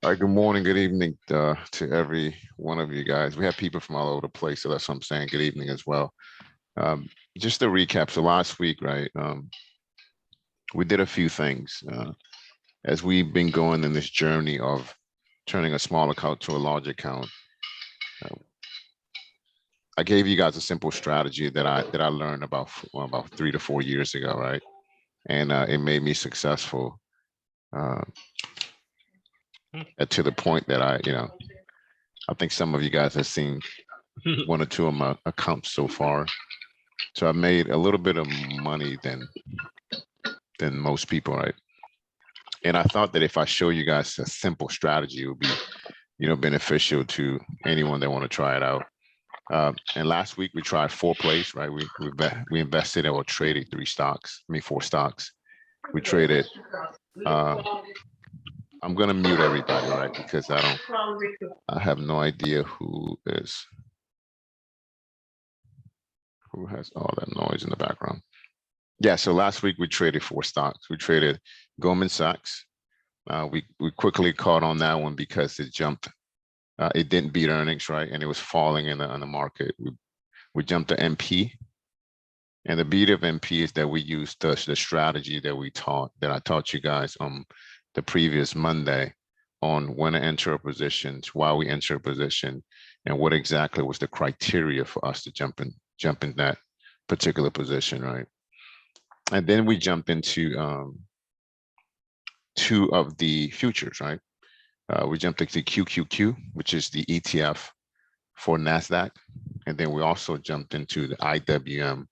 Good morning, good evening to every one of you guys. We have people from all over the place, so that's what I'm saying. Good evening as well. Um, just to recap, so last week, right, we did a few things as we've been going in this journey of turning a small account to a large account. Uh, I gave you guys a simple strategy that I learned about 3 to 4 years ago, right, and it made me successful uh, to the point that I think some of you guys have seen one or two of my accounts so far. So I made a little bit of money than most people, right? And I thought that if I show you guys a simple strategy, it would be, beneficial to anyone that want to try it out. And last week we tried 4 plays, right? We invested or traded 3 stocks. I mean 4 stocks. We traded. Uh, I'm gonna mute everybody, right? Because I have no idea who has all that noise in the background. Yeah, so last week we traded 4 stocks. We traded Goldman Sachs. We quickly caught on that one because it jumped. It didn't beat earnings, right? And it was falling on the market. We jumped to MP. And the beauty of MP is that we used the strategy that I taught you guys on the previous Monday on when to enter a position, why we enter a position, and what exactly was the criteria for us to jump in that particular position, right? And then we jump into 2 of the futures, right? We jumped into QQQ, which is the ETF for NASDAQ. And then we also jumped into the IWM,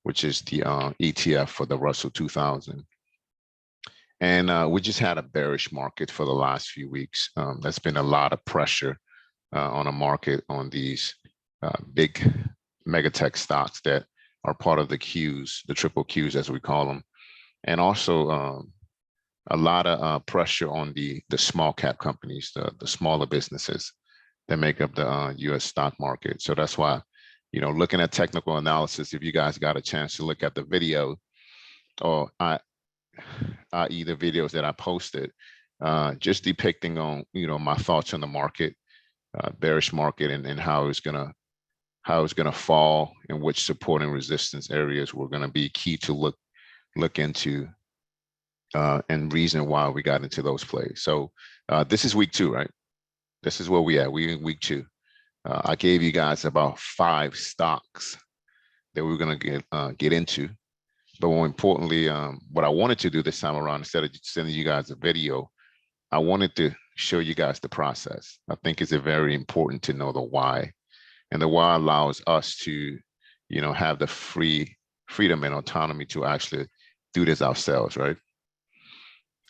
which is the ETF for the Russell 2000. And we just had a bearish market for the last few weeks. There's been a lot of pressure on a market on these big mega tech stocks that are part of the Qs, the triple Qs as we call them. And also a lot of pressure on the small cap companies, the smaller businesses that make up the U.S. stock market. So that's why, looking at technical analysis, if you guys got a chance to look at the video, or i.e. the videos that I posted, just depicting on, my thoughts on the market, bearish market, and how it's gonna fall, and which support and resistance areas were gonna be key to look into. And reason why we got into those plays. So this is week 2, right? This is where we at. We in week 2. I gave you guys about 5 stocks that we're gonna get into. But more importantly, what I wanted to do this time around, instead of sending you guys a video, I wanted to show you guys the process. I think it's very important to know the why, and the why allows us to, have the freedom and autonomy to actually do this ourselves, right?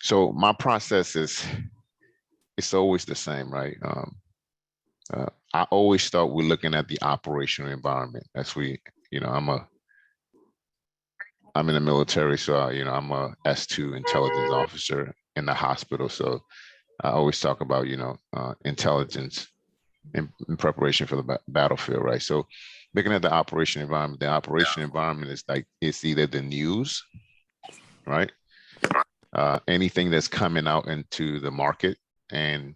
So my process it's always the same, right? I always start with looking at the operational environment. As I'm in the military, so I'm a S2 intelligence officer in the hospital. So I always talk about intelligence in preparation for the battlefield, right? So looking at the operation environment is like it's either the news, right? Anything that's coming out into the market, and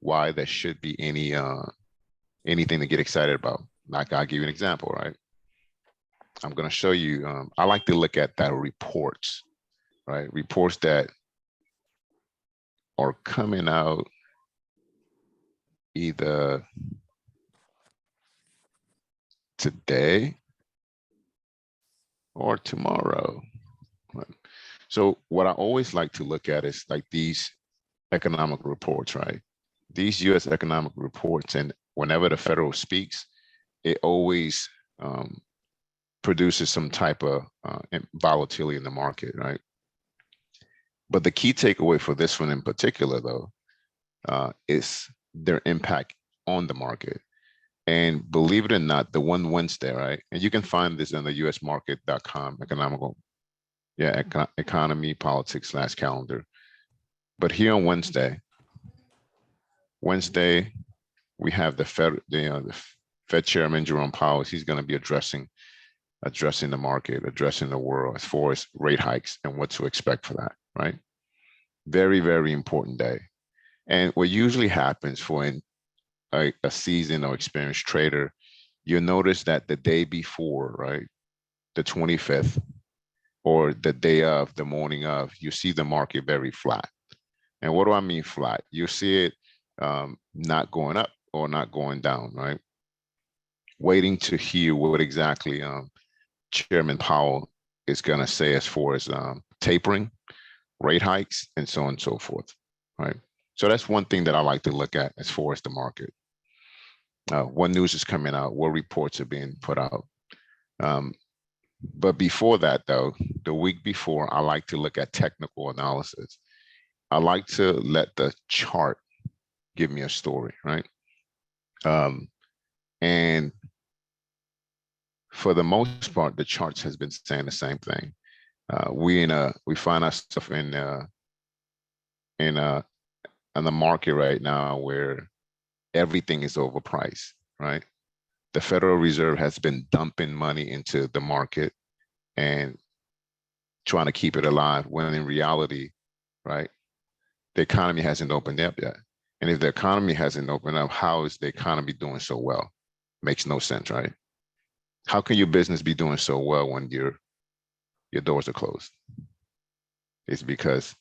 why there should be anything to get excited about. Like, I'll give you an example, right? I'm going to show you. I like to look at that reports, right? Reports that are coming out either today or tomorrow. Right? So what I always like to look at is like these economic reports, right? These U.S. economic reports, and whenever the federal speaks, it always produces some type of volatility in the market, right? But the key takeaway for this one in particular, though, is their impact on the market. And believe it or not, the one Wednesday, right? And you can find this on the usmarket.com, economy, politics / calendar. But here on Wednesday, we have the Fed Chairman Jerome Powell. He's going to be addressing the market, addressing the world as far as rate hikes and what to expect for that, right? Very, very important day. And what usually happens for a seasoned or experienced trader, you'll notice that the day before, right, the 25th, or the day of, the morning of, you see the market very flat. And what do I mean flat? You see it not going up or not going down, right? Waiting to hear what exactly Chairman Powell is going to say as far as tapering, rate hikes, and so on and so forth, right? So that's one thing that I like to look at as far as the market. What news is coming out, what reports are being put out. But before that, though, the week before, I like to look at technical analysis. I like to let the chart give me a story, right? And for the most part, the charts has been saying the same thing. We find ourselves in the market right now where everything is overpriced, right? The Federal Reserve has been dumping money into the market and trying to keep it alive, when in reality, right, the economy hasn't opened up yet. And if the economy hasn't opened up, how is the economy doing so well? Makes no sense, right? How can your business be doing so well when your doors are closed? It's because,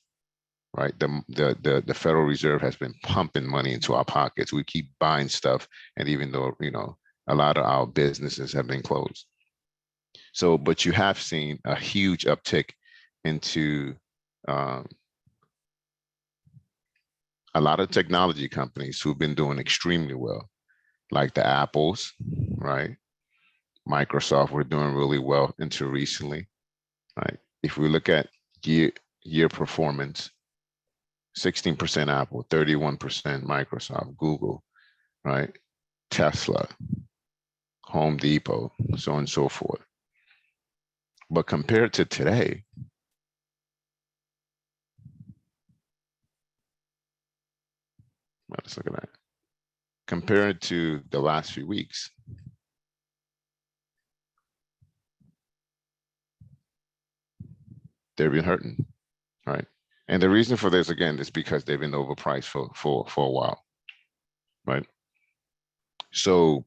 right, the Federal Reserve has been pumping money into our pockets. We keep buying stuff, and even though, you know, a lot of our businesses have been closed. So, but you have seen a huge uptick into a lot of technology companies who've been doing extremely well, like the Apples, right? Microsoft were doing really well until recently, right? If we look at year performance, 16% Apple, 31% Microsoft, Google, right? Tesla, Home Depot, so on and so forth. But compared to today, let's look at that. Compared to the last few weeks, they've been hurting, right? And the reason for this, again, is because they've been overpriced for a while, right? So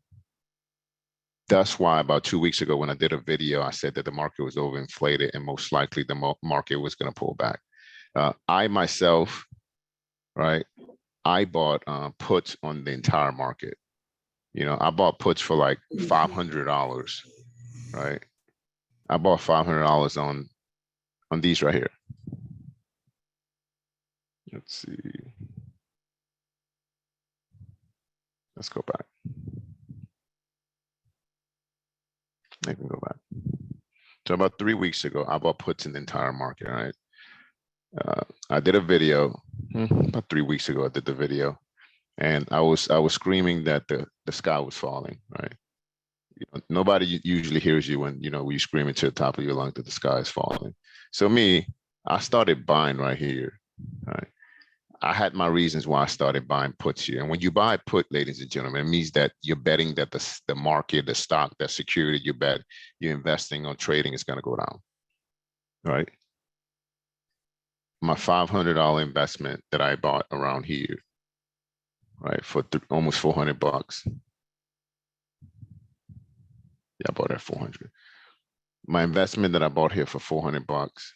that's why about 2 weeks ago, when I did a video, I said that the market was overinflated and most likely the market was going to pull back. I myself, right, I bought puts on the entire market. You know, I bought puts for like $500, right? I bought $500 on these right here. Let's see. Let's go back. I can go back. So about 3 weeks ago, I bought puts in the entire market, right? I did a video about 3 weeks ago. I did the video, and I was screaming that the sky was falling, right? You know, nobody usually hears you when you screaming to the top of your lungs that the sky is falling. So me, I started buying right here, right? I had my reasons why I started buying puts here. And when you buy a put, ladies and gentlemen, it means that you're betting that the market, the stock, that security you bet you're investing on trading is going to go down, right? My $500 investment that I bought around here, right, for almost 400 bucks. Yeah, I bought at 400. My investment that I bought here for 400 bucks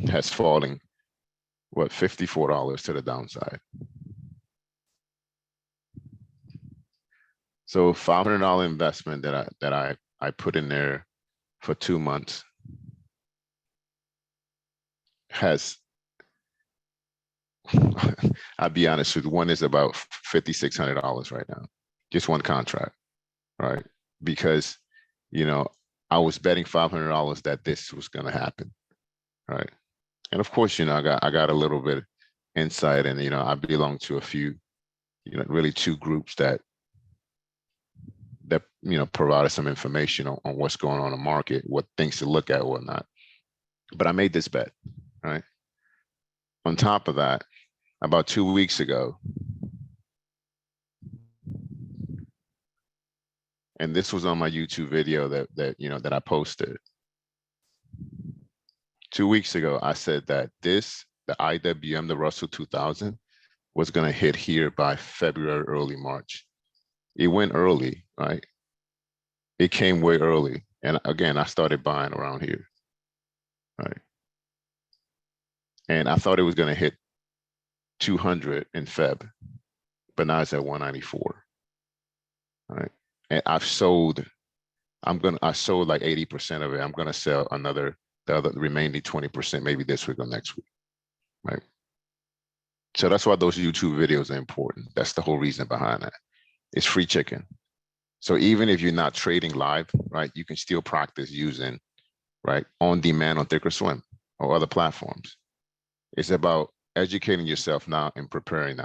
has fallen, what, $54 to the downside. So $500 investment that I put in there for 2 months has, I'll be honest with you, one is about $5,600 right now, just one contract, right? Because, I was betting $500 that this was going to happen, right? And of course, I got a little bit insight, and I belong to a few, really two groups that provided some information on what's going on in the market, what things to look at, or whatnot. But I made this bet, right? On top of that, about 2 weeks ago, and this was on my YouTube video that I posted. 2 weeks ago, I said that this the IWM, the Russell 2000, was going to hit here by February, early March. It went early, right? It came way early. And again, I started buying around here, right? And I thought it was going to hit 200 in Feb, but now it's at 194, right? And I've sold, I sold like 80% of it. I'm going to sell the remaining 20%, maybe this week or next week, right? So that's why those YouTube videos are important. That's the whole reason behind that. It's free chicken. So even if you're not trading live, right, you can still practice using, right, on demand on Thinkorswim or other platforms. It's about educating yourself now and preparing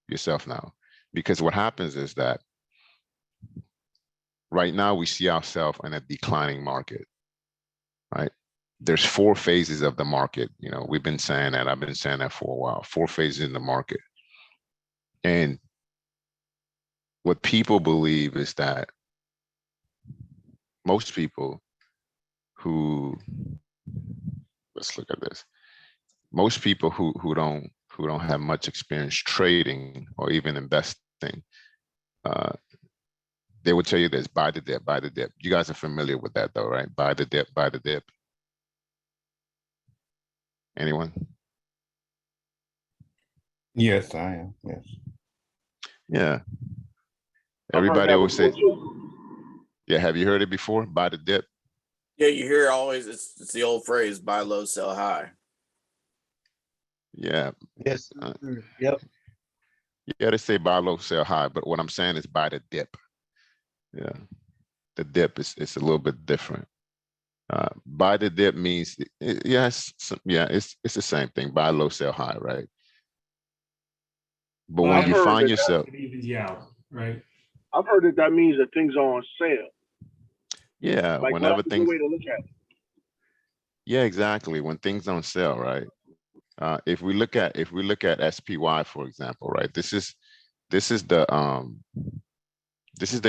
yourself now. Because what happens is that right now we see ourselves in a declining market, right? There's 4 phases of the market. You know, we've been saying that, I've been saying that for a while, 4 phases in the market. And what people believe is that most people who, let's look at this. Most people who don't have much experience trading or even investing, they would tell you this: buy the dip, buy the dip. You guys are familiar with that though, right? Buy the dip, buy the dip. Anyone? Yes, I am. Yes. Yeah. I've heard Everybody that always say, before, too. yeah, have you heard it before? Buy the dip. Yeah, you hear always, it's the old phrase, buy low, sell high. Yeah. Yes. Yep. Yeah, they say buy low, sell high, but what I'm saying is buy the dip. Yeah. The dip is a little bit different. Buy the dip means, yes, it's the same thing. Buy low, sell high, right? But when I've you heard find that yourself, It evens you out, right? I've heard that means that things are on sale. yeah, Like, whenever that's a good things, way to look at it. yeah, exactly. When things on sale, right? If we look at SPY, for example, right? This is the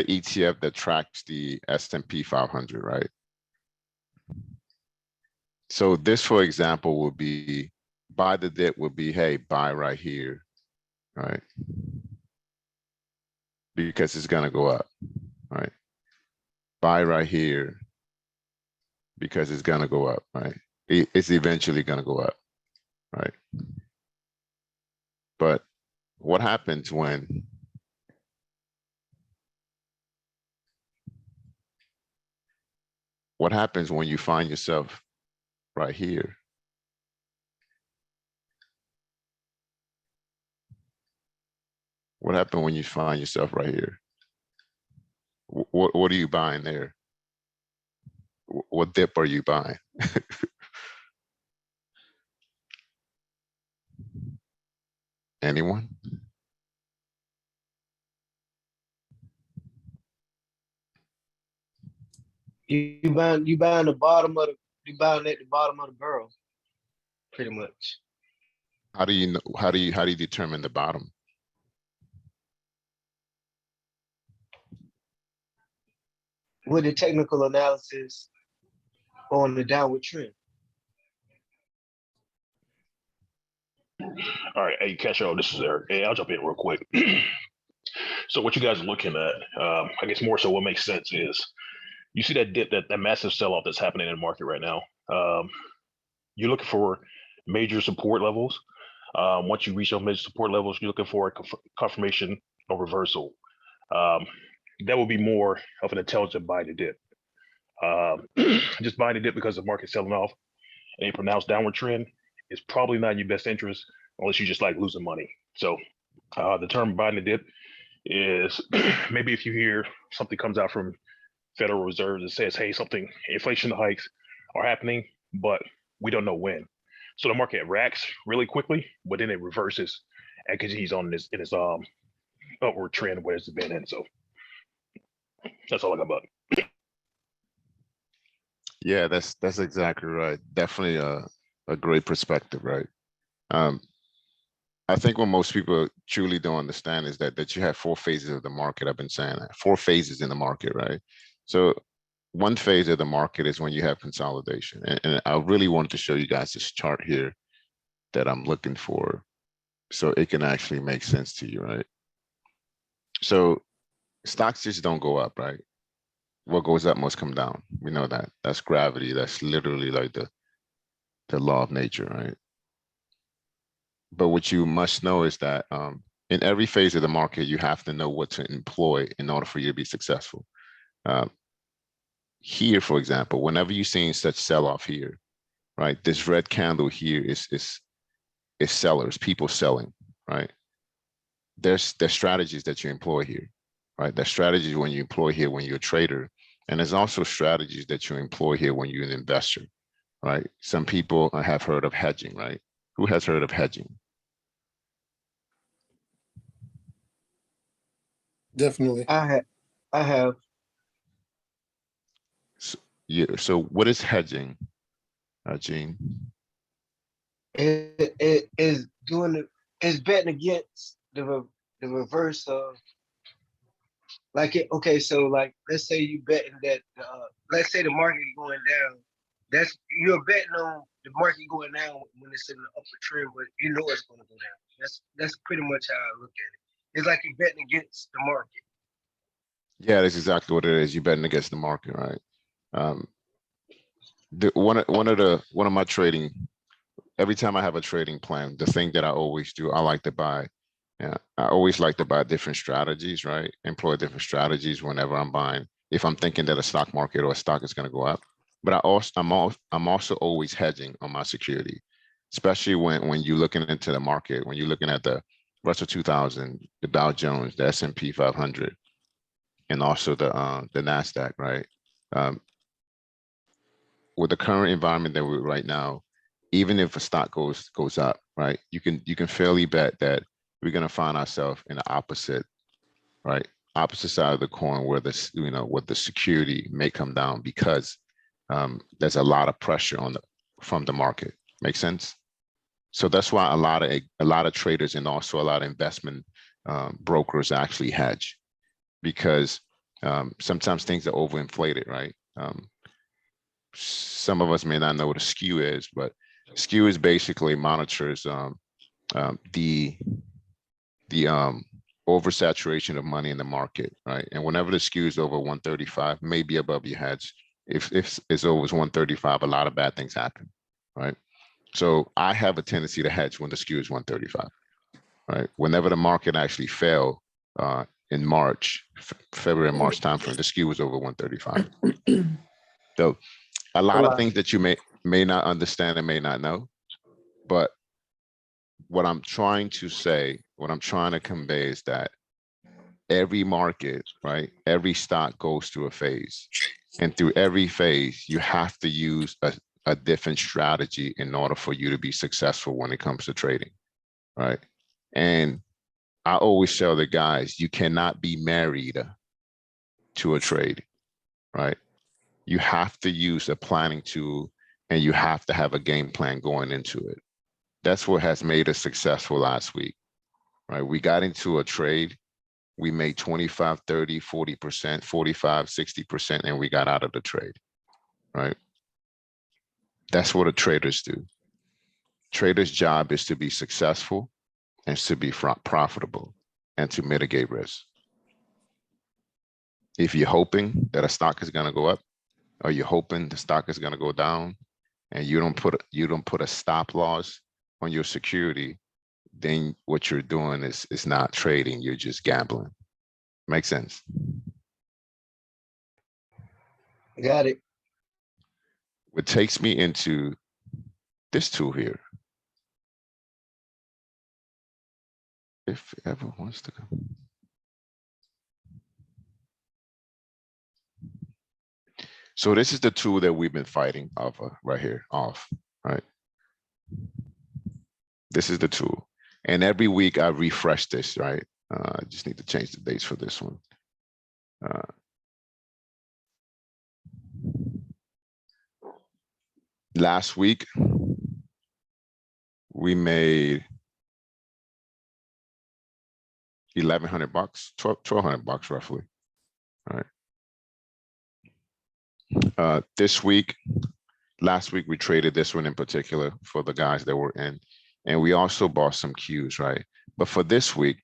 ETF that tracks the S&P 500, right? So this, for example, would be buy the dip would be, hey, buy right here, right? Because it's gonna go up, right? Buy right here because it's gonna go up, right? It's eventually gonna go up, right? But what happens when you find yourself right here? What happened when you find yourself right here? What are you buying there? What dip are you buying? Anyone? You buying the bottom of the you buying at the bottom of the barrel, pretty much. How do you know, how do you determine the bottom? With the technical analysis on the downward trend. All right, hey, Casho, this is Eric. Hey, I'll jump in real quick. So what you guys are looking at, I guess more so what makes sense is you see that dip, that massive sell-off that's happening in the market right now. You're looking for major support levels. Once you reach those major support levels, you're looking for a confirmation or reversal. That would be more of an intelligent buy the dip. Just buying the dip because the market's selling off and a pronounced downward trend is probably not in your best interest unless you just like losing money. So the term buying the dip is maybe if you hear something comes out from Federal Reserve that says, hey, something, inflation hikes are happening, but we don't know when. So the market reacts really quickly, but then it reverses and continues on in its upward trend where it's been in. So that's all I got about it. Yeah, that's exactly right. Definitely a great perspective, right? I think what most people truly don't understand is that you have 4 phases of the market. I've been saying that 4 phases in the market, right? So one phase of the market is when you have consolidation, and I really wanted to show you guys this chart here that I'm looking for so it can actually make sense to you, right? So stocks just don't go up, right? What goes up must come down. We know that. That's gravity. That's literally like the law of nature, right? But what you must know is that in every phase of the market, you have to know what to employ in order for you to be successful. Here, for example, whenever you're seeing such sell-off here, right? This red candle here is sellers, people selling, right? There's strategies that you employ here, right? There's strategies when you employ here when you're a trader, and there's also strategies that you employ here when you're an investor, right? Some people have heard of hedging, right? Who has heard of hedging? Definitely. I have. Yeah. So what is hedging, Gene? It is doing it. It's betting against the reverse of like it. Okay, so like let's say you betting that let's say the market going down. That's you're betting on the market going down when it's in the upper trend, but you know it's going to go down. That's pretty much how I look at it. It's like you're betting against the market. Yeah, that's exactly what it is. You're betting against the market, right? One of my trading, every time I have a trading plan, the thing that I always do, I like to buy. Yeah, I always like to buy different strategies, right? Employ different strategies whenever I'm buying. If I'm thinking that a stock market or a stock is going to go up, but I'm also always hedging on my security, especially when you're looking into the market, when you're looking at the Russell 2000, the Dow Jones, the S&P 500, and also the NASDAQ, right? With the current environment that we're right now, even if a stock goes up, right? You can fairly bet that we're going to find ourselves in the opposite, right? Opposite side of the coin where this, what the security may come down because there's a lot of pressure from the market. Make sense? So that's why a lot of traders and also a lot of investment brokers actually hedge, because sometimes things are overinflated, right? Some of us may not know what a skew is, but skew is basically monitors the oversaturation of money in the market, right? And whenever the skew is over 135, maybe above your heads, if it's over 135, a lot of bad things happen, right? So I have a tendency to hedge when the skew is 135, right? Whenever the market actually fell in March, February and March timeframe, the skew was over 135. So a lot of things that you may not understand and may not know, but what I'm trying to say, what I'm trying to convey is that every market, right? Every stock goes through a phase, and through every phase, you have to use a different strategy in order for you to be successful when it comes to trading, right? And I always tell the guys, you cannot be married to a trade, right? You have to use a planning tool, and you have to have a game plan going into it. That's what has made us successful last week, right? We got into a trade, we made 25, 30, 40%, 45, 60%, and we got out of the trade, right? That's what the traders do. Traders' job is to be successful and to be profitable and to mitigate risk. If you're hoping that a stock is going to go up, or you're hoping the stock is going to go down, and you don't put a stop loss on your security, then what you're doing is not trading, you're just gambling. Makes sense? Got it. What takes me into this tool here. If it ever wants to come. So this is the tool that we've been fighting off of right here, right? This is the tool. And every week I refresh this, right? I just need to change the dates for this one. Last week, we made $1,100, $1,200 roughly, all right? This week, last week we traded this one in particular for the guys that were in, And we also bought some Qs, right? But for this week,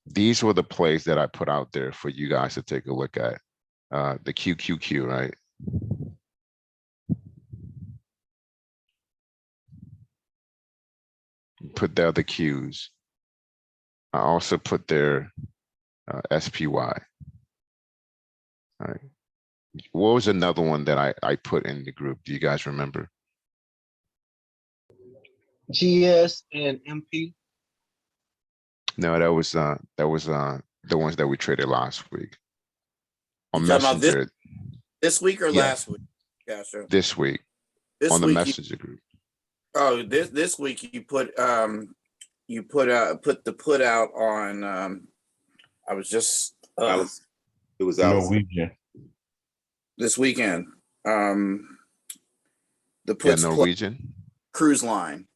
these were the plays that I put out there for you guys to take a look at. The QQQ, right? Put there the Qs. I also put there SPY. All right. What was another one that I put in the group? Do you guys remember? GS and MP. No, that was the ones that we traded last week. On You talking about this- Messenger This week or Yeah. last week? Gotcha. this week This on the week, Messenger group. this week you put the put out on I was just Alice. It was Alice. Norwegian. this weekend. The Yeah, puts play Norwegian. cruise line.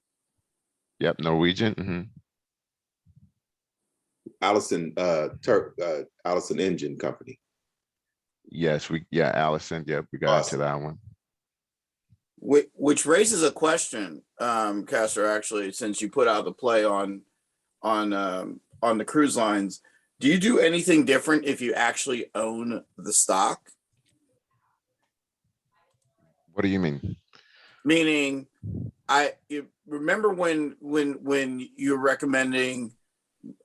Yep, Norwegian. Mhm. Allison Allison Engine Company. Yes, Allison. Yep, we got Awesome. into that one. Which raises a question, Castro, actually, since you put out the play on the cruise lines. Do you do anything different if you actually own the stock? What do you mean? Meaning, you remember when you were recommending,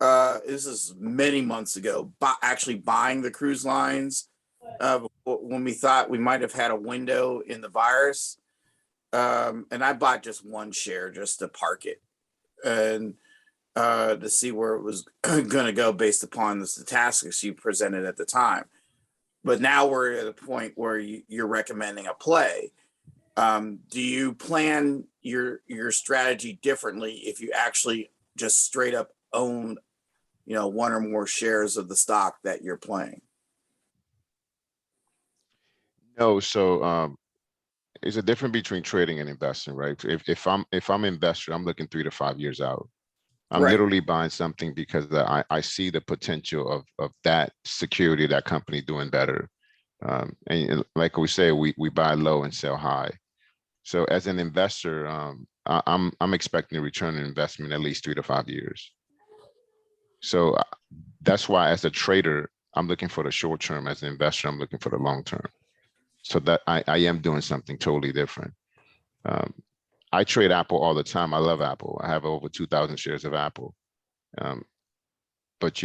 this is many months ago, actually buying the cruise lines when we thought we might have had a window in the virus. And I bought just one share just to park it and to see where it was going to go based upon the statistics you presented at the time. But now we're at a point where you're recommending a play. Do you plan your strategy differently if you actually just straight up own, one or more shares of the stock that you're playing? No, so there's a difference between trading and investing, right? If I'm an investor, I'm looking 3 to 5 years out. I'm Right. literally buying something because I see the potential of that security, that company doing better. And like we say, we buy low and sell high. So as an investor, I'm expecting a return on investment at least 3 to 5 years. So that's why as a trader, I'm looking for the short term. As an investor, I'm looking for the long term. So that I am doing something totally different. I trade Apple all the time. I love Apple. I have over 2,000 shares of Apple. But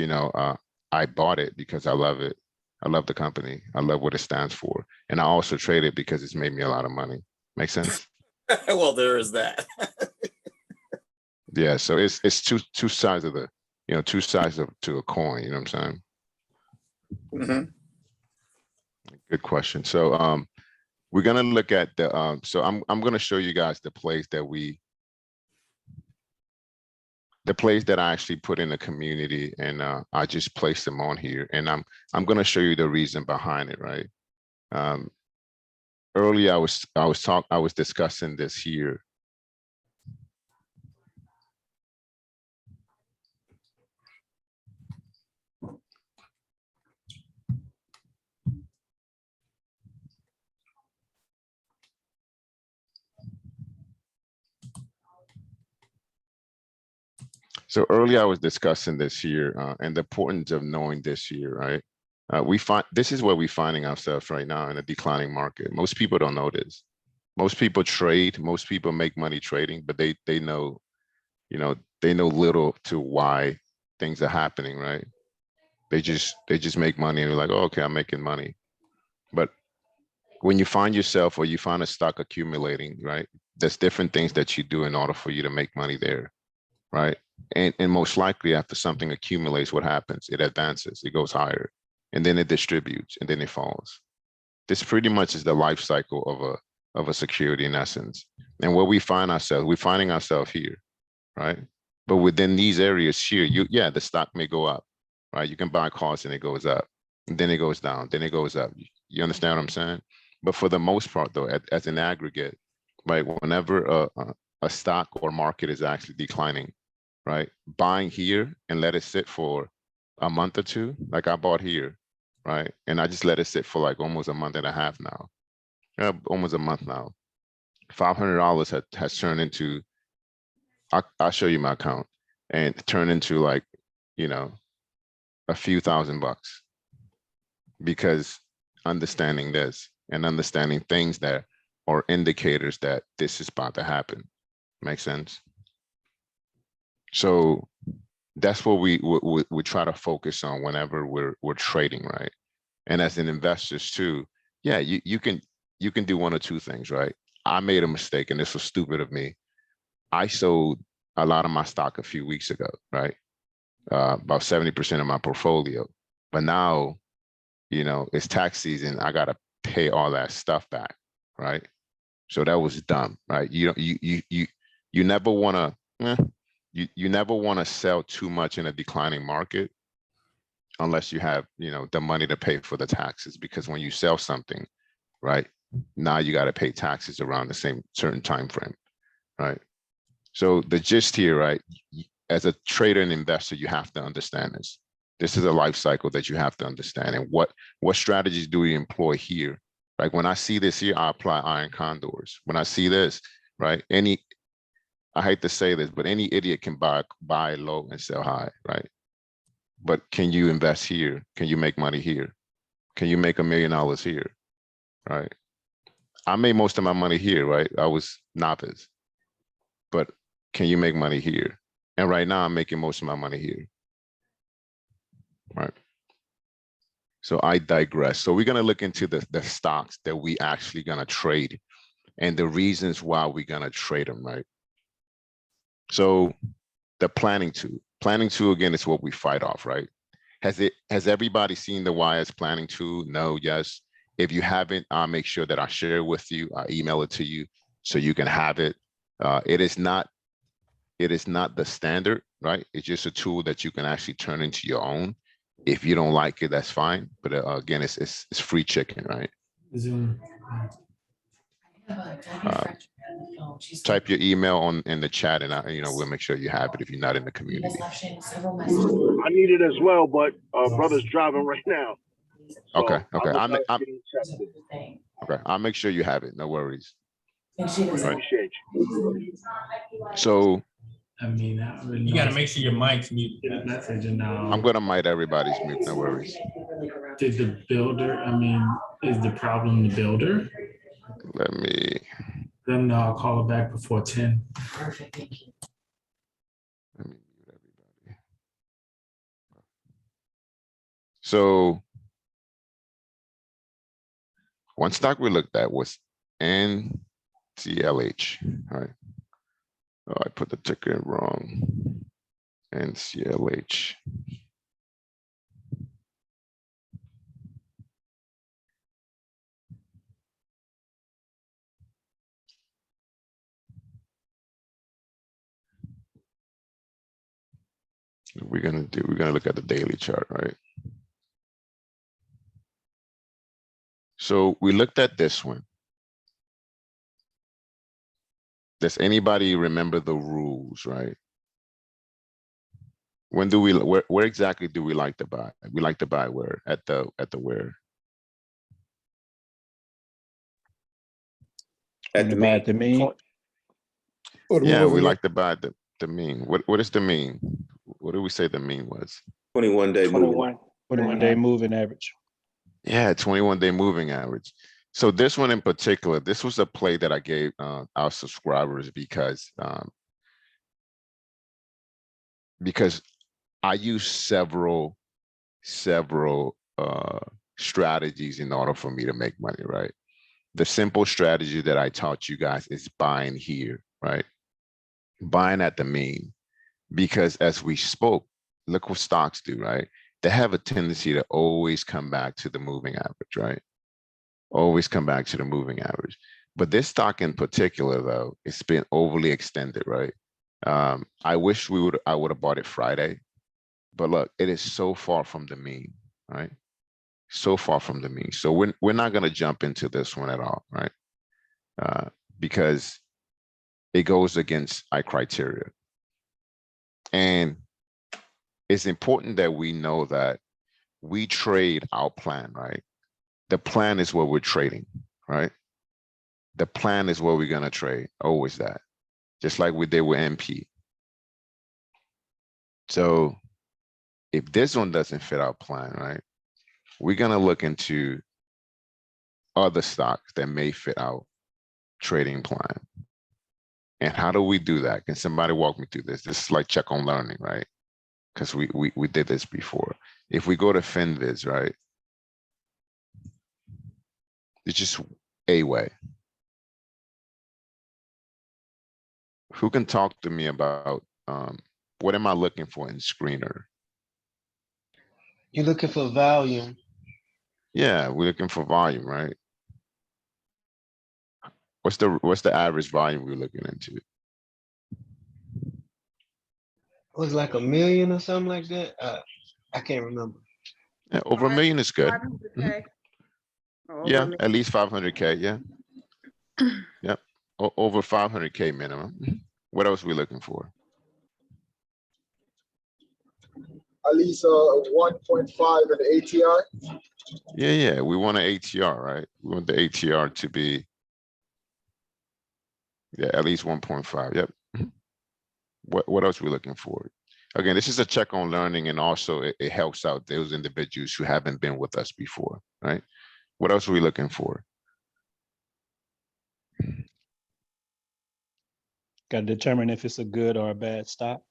I bought it because I love it. I love the company. I love what it stands for. And I also trade it because it's made me a lot of money. Make sense? Well, there is that. Yeah. So it's two sides of the, two sides to a coin. You know what I'm saying? Mhm. Good question. So we're gonna look at the so I'm gonna show you guys the plays that I actually put in the community, and I just placed them on here, and I'm gonna show you the reason behind it, right? Earlier I was discussing this here. So earlier I was discussing this here and the importance of knowing this here, right? This is where we're finding ourselves right now in a declining market. Most people don't know this. Most people trade, most people make money trading, but they know, they know little to why things are happening, right? They just make money and they're like, oh, okay, I'm making money. But when you find yourself or you find a stock accumulating, right? There's different things that you do in order for you to make money there, right? And most likely after something accumulates, what happens? It advances, it goes higher, and then it distributes, and then it falls. This pretty much is the life cycle of a security in essence. And where we're finding ourselves here, right? But within these areas here, the stock may go up, right? You can buy calls and it goes up, and then it goes down, then it goes up. You understand what I'm saying? But for the most part, though, as an aggregate, right, whenever a stock or market is actually declining, right, buying here and let it sit for a month or two, like I bought here, right, and I just let it sit for like almost a month and a half now, almost a month now. $500 has turned into I'll show you my account and turn into like, you know, a few $1,000 because understanding this and understanding things that are indicators that this is about to happen. Make sense? So that's what we try to focus on whenever we're trading, right? And as an investors too, yeah, you can do one or two things, right? I made a mistake and this was stupid of me. I sold a lot of my stock a few weeks ago, right? About 70% of my portfolio. But now, you know, it's tax season. I gotta pay all that stuff back, right? So that was dumb, right? You never wanna you never wanna sell too much in a declining market unless you have, you know, the money to pay for the taxes, because when you sell something, right, now you got to pay taxes around the same certain time frame, right? So the gist here, right, as a trader and investor, you have to understand this. This is a life cycle that you have to understand. And what strategies do we employ here? Like when I see this here, I apply iron condors. When I see this, right, I hate to say this, but any idiot can buy low and sell high, right? But can you invest here? Can you make money here? Can you make $1 million here, right? I made most of my money here, right? I was novice, but can you make money here? And right now I'm making most of my money here, right? So I digress. So we're gonna look into the stocks that we actually gonna trade and the reasons why we're gonna trade them, right? So the planning tool, again, is what we fight off, right? Has everybody seen the YS planning tool? No, yes. If you haven't, I'll make sure that I share it with you. I email it to you so you can have it. It is not the standard, right? It's just a tool that you can actually turn into your own. If you don't like it, that's fine. But again, it's free chicken, right? Zoom. Type your email in the chat, and we'll make sure you have it if you're not in the community. I need it as well, but brother's driving right now. So Okay. okay. I'll make sure you have it. No worries. Appreciate you. So I mean, you got to make sure your mic's mute. That message, and I'm gonna mute everybody's mute. No worries. Did the builder? I mean, is the problem the builder? Let me. Then I'll call it back before 10. Let me mute everybody. So one stock we looked at was NCLH. All right. Oh, I put the ticker wrong. NCLH. We're gonna look at the daily chart, right? So we looked at this one. Does anybody remember the rules, right? When do where exactly do we like to buy? We like to buy where? At the where? At the mean. Yeah, we like to buy the mean. What is the mean? What did we say the mean was? 21-day moving. 21-day moving average. Yeah, 21-day moving average. So this one in particular, this was a play that I gave our subscribers because I use several strategies in order for me to make money, right? The simple strategy that I taught you guys is buying here, right? Buying at the mean, because as we spoke, look what stocks do, right? They have a tendency to always come back to the moving average, right? Always come back to the moving average. But this stock in particular, though, it's been overly extended, right? I wish I would have bought it Friday, but look, it is so far from the mean, right? So far from the mean. So we're not going to jump into this one at all, right? Because it goes against our criteria. And it's important that we know that we trade our plan, right? The plan is what we're trading, right? The plan is what we're going to trade. Always that. Just like we did with MP. So if this one doesn't fit our plan, right, we're gonna look into other stocks that may fit our trading plan. And how do we do that? Can somebody walk me through this? This is like check on learning, right? Because we did this before. If we go to FinViz, right? It's just a way. Who can talk to me about what am I looking for in screener? You're looking for volume. Yeah, we're looking for volume, right? What's the average volume we're looking into? Was it like 1 million or something like that? I can't remember. Yeah, over 1 million is good. 500K. Or over Yeah, a million. at least 500K. Yeah. Yep. Over 500K minimum. What else are we looking for? At least 1.5 and ATR. Yeah. We want an ATR, right? We want the ATR to be, yeah, at least 1.5. Yep. What else are we looking for? Again, this is a check on learning, and also it helps out those individuals who haven't been with us before, right? What else are we looking for? Got to determine if it's a good or a bad stock.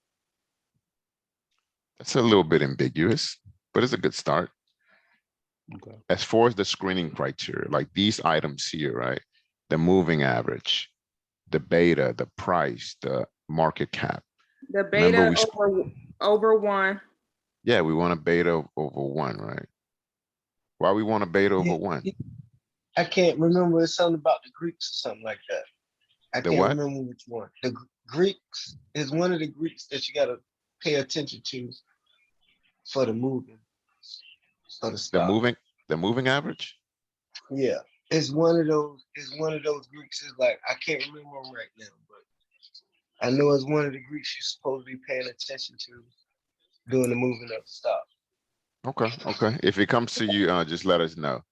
That's a little bit ambiguous, but it's a good start. Okay. As far as the screening criteria, like these items here, right? The moving average, the beta, the price, the market cap. The Remember beta over 1. Yeah, we want a beta over 1, right? Why we want a beta over 1? I can't remember. It's something about the Greeks or something like that. I The can't what? remember which one. The Greeks is one of the Greeks that you gotta pay attention to for the moving. For the The stock. moving average? Yeah. It's one of those Greeks. It's like I can't remember them right now, but I know it's one of the Greeks you're supposed to be paying attention to doing the moving of the stock. Okay. If it comes to you, just let us know.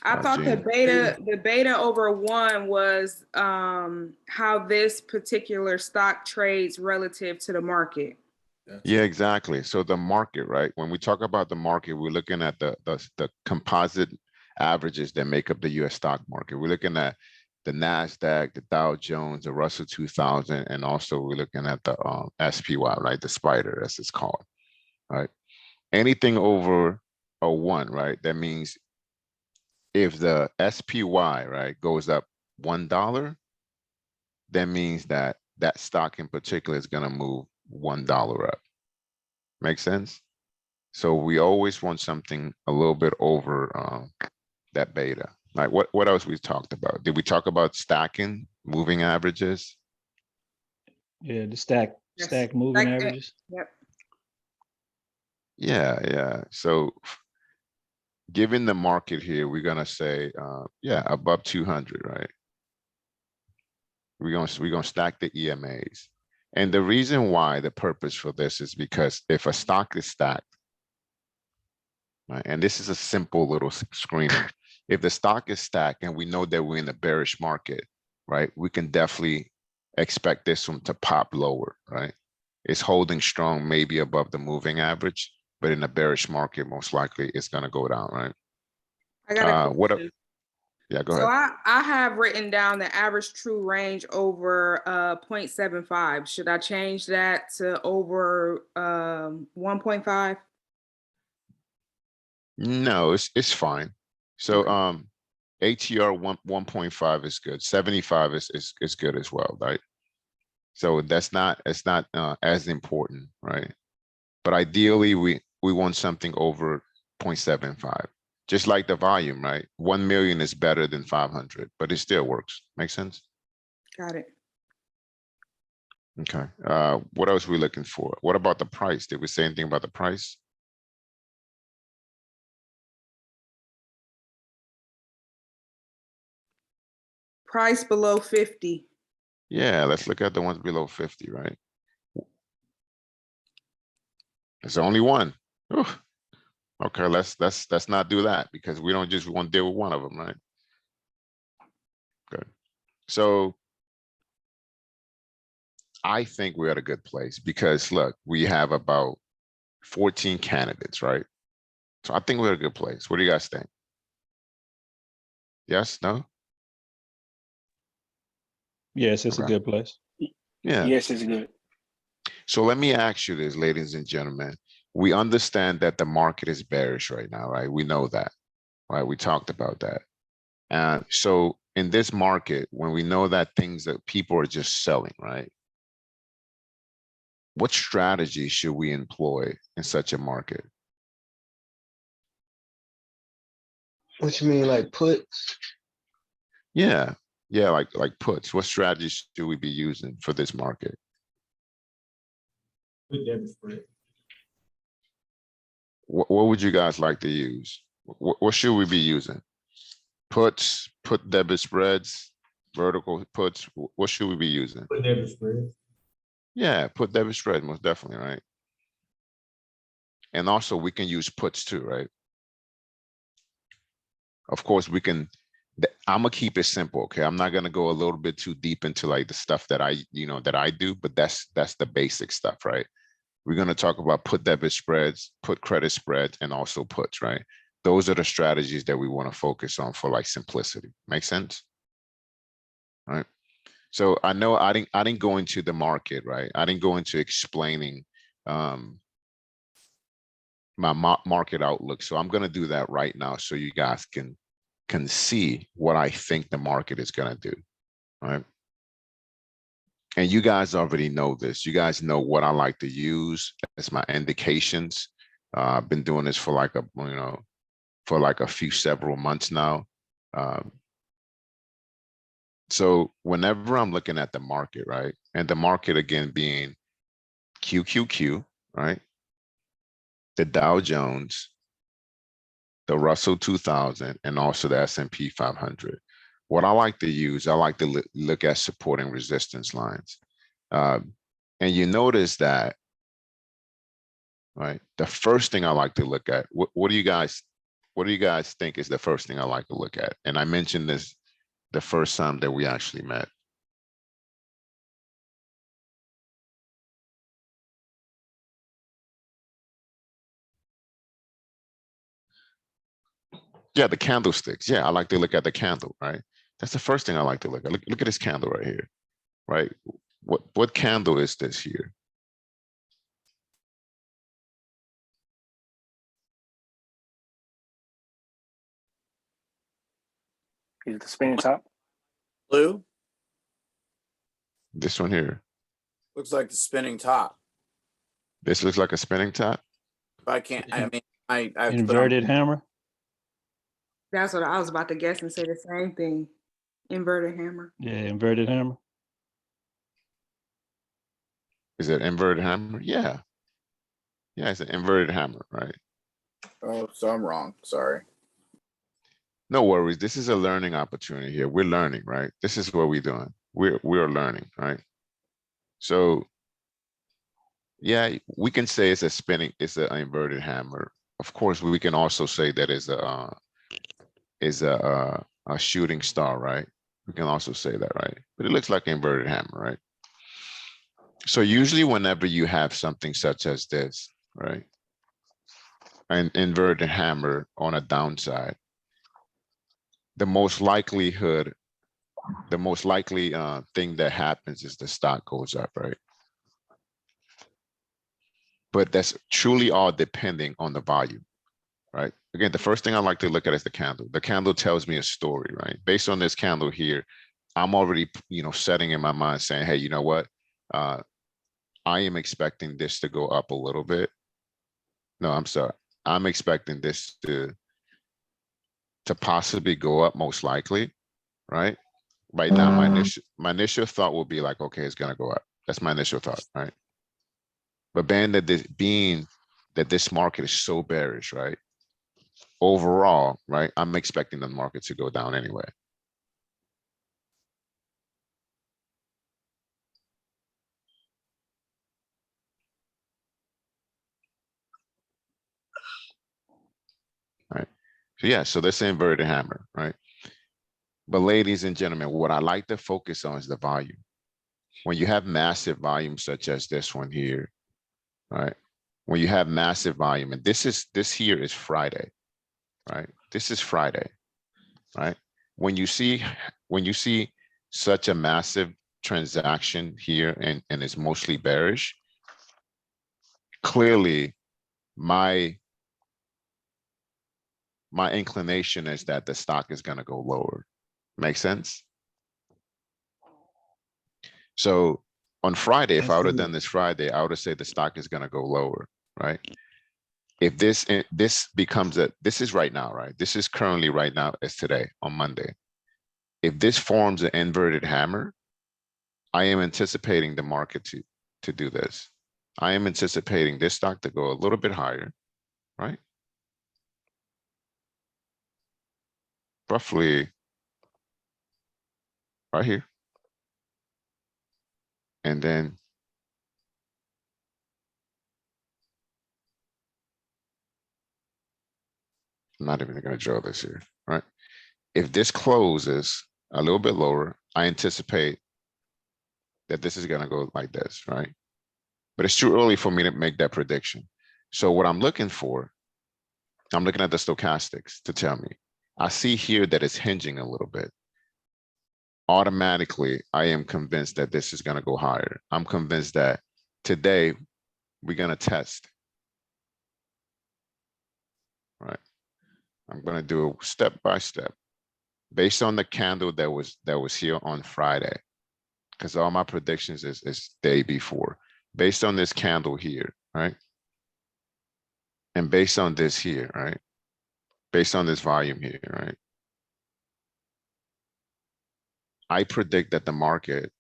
I thought the Gene. beta over 1 was how this particular stock trades relative to the market. Yeah, exactly. So the market, right? When we talk about the market, we're looking at the composite averages that make up the US stock market. We're looking at the NASDAQ, the Dow Jones, the Russell 2000, and also we're looking at the SPY, right? The spider, as it's called, right? Anything over a 1, right? That means if the SPY, right, goes up $1, that means that that stock in particular is going to move $1 up. Make sense? So we always want something a little bit over that beta. Like what else we talked about? Did we talk about stacking, moving averages? Yeah, the stack moving Like, averages. Yep. Yeah. So given the market here, we're gonna say, yeah, above 200, right? We're gonna stack the EMAs. And the reason why, the purpose for this is because if a stock is stacked, right, and this is a simple little screener. If the stock is stacked and we know that we're in a bearish market, right, we can definitely expect this one to pop lower, right? It's holding strong, maybe above the moving average, but in a bearish market, most likely it's gonna go down, right? I got a question. Yeah, go So ahead. I have written down the average true range over 0.75. Should I change that to over 1.5? No, it's fine. So ATR 1.5 is good. 75 is good as well, right? So it's not as important, right? But ideally we want something over 0.75. Just like the volume, right? 1 million is better than 500, but it still works. Make sense? Got it. Okay. What else are we looking for? What about the price? Did we say anything about the price? Price below 50. Yeah, let's look at the ones below 50, right? There's only one. Oof. Okay, let's not do that because we don't just want to deal with one of them, right? Good. So I think we're at a good place because look, we have about 14 candidates, right? So I think we're in a good place. What do you guys think? Yes, no? Yes, it's a Okay. good place. Yeah. Yes, it's good. So let me ask you this, ladies and gentlemen. We understand that the market is bearish right now, right? We know that, right? We talked about that. And so in this market, when we know that things that people are just selling, right? What strategy should we employ in such a market? What you mean, like puts? Yeah, yeah, like puts. What strategies should we be using for this market? What would you guys like to use? What should we be using? Puts, put debit spreads, vertical puts. What should we be using? Put debit spread. Yeah, put debit spread, most definitely, right? And also we can use puts too, right? Of course, we can. I'm gonna keep it simple, okay? I'm not gonna go a little bit too deep into like the stuff that I do, but that's the basic stuff, right? We're gonna talk about put debit spreads, put credit spreads, and also puts, right? Those are the strategies that we want to focus on for like simplicity. Make sense? All right. So I know I didn't go into the market, right? I didn't go into explaining my market outlook. So I'm gonna do that right now so you guys can see what I think the market is gonna do, right? And you guys already know this. You guys know what I like to use as my indications. I've been doing this for like several months now. So whenever I'm looking at the market, right? And the market again being QQQ, right? The Dow Jones, the Russell 2000, and also the S&P 500. What I like to use, I like to look at support and resistance lines. And you notice that, right? The first thing I like to look at, what do you guys think is the first thing I like to look at? And I mentioned this the first time that we actually met. Yeah, the candlesticks. Yeah, I like to look at the candle, right? That's the first thing I like to look at. Look at this candle right here, right? What candle is this here? Is it the spinning top? Blue This one here. looks like the spinning top. This looks like a spinning top. I can't. I mean, I have to put on- Inverted hammer. That's what I was about to guess and say the same thing. Inverted hammer. Yeah, inverted hammer. Is it inverted hammer? Yeah. Yeah, it's an inverted hammer, right? Oh, so I'm wrong. Sorry. No worries. This is a learning opportunity here. We're learning, right? This is what we're doing. We're learning, right? So yeah, we can say it's an inverted hammer. Of course, we can also say that is a shooting star, right? We can also say that, right? But it looks like an inverted hammer, right? So usually whenever you have something such as this, right? An inverted hammer on a downside, the most likely thing that happens is the stock goes up, right? But that's truly all depending on the volume, right? Again, the first thing I like to look at is the candle. The candle tells me a story, right? Based on this candle here, I'm already, setting in my mind saying, hey, you know what? I am expecting this to go up a little bit. No, I'm sorry. I'm expecting this to possibly go up, most likely, right? Right now, my initial thought will be like, okay, it's gonna go up. That's my initial thought, right? But being that this market is so bearish, right? Overall, right? I'm expecting the market to go down anyway. Right. So yeah, so that's the inverted hammer, right? But ladies and gentlemen, what I like to focus on is the volume. When you have massive volume such as this one here, right? when you have massive volume, and this here is Friday, right? This is Friday, right? When you see such a massive transaction here and it's mostly bearish, clearly my inclination is that the stock is going to go lower. Make sense? So on Friday, if I would have done this Friday, I would have said the stock is going to go lower, right? If this becomes this is right now, right? This is currently right now as today on Monday. If this forms an inverted hammer, I am anticipating the market to do this. I am anticipating this stock to go a little bit higher, right? Roughly right here. And then I'm not even going to draw this here, right? If this closes a little bit lower, I anticipate that this is going to go like this, right? But it's too early for me to make that prediction. So what I'm looking for, I'm looking at the stochastics to tell me. I see here that it's hinging a little bit. Automatically, I am convinced that this is going to go higher. I'm convinced that today we're going to test. Right. I'm going to do it step by step based on the candle that was here on Friday, because all my predictions is day before. Based on this candle here, right? And based on this here, right? Based on this volume here, right? I predict that the market,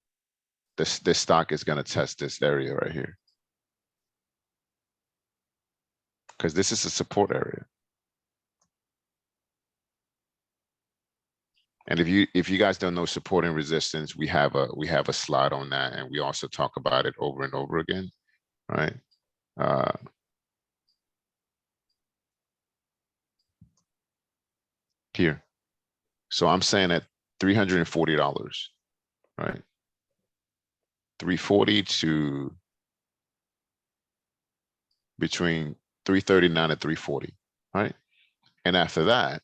this stock is going to test this area right here. Because this is a support area. And if you guys don't know support and resistance, we have a slide on that, and we also talk about it over and over again, right? Here. So I'm saying at $340, right? 340 to between 339 and 340, right? And after that,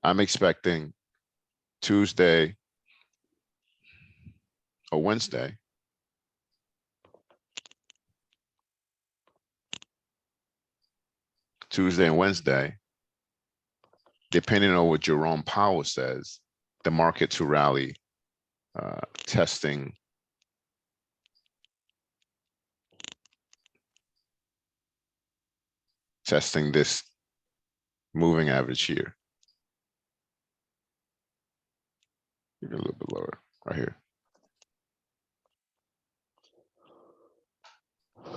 I'm expecting Tuesday or Wednesday and Wednesday, depending on what Jerome Powell says, the market to rally, testing this moving average here. A little bit lower right here.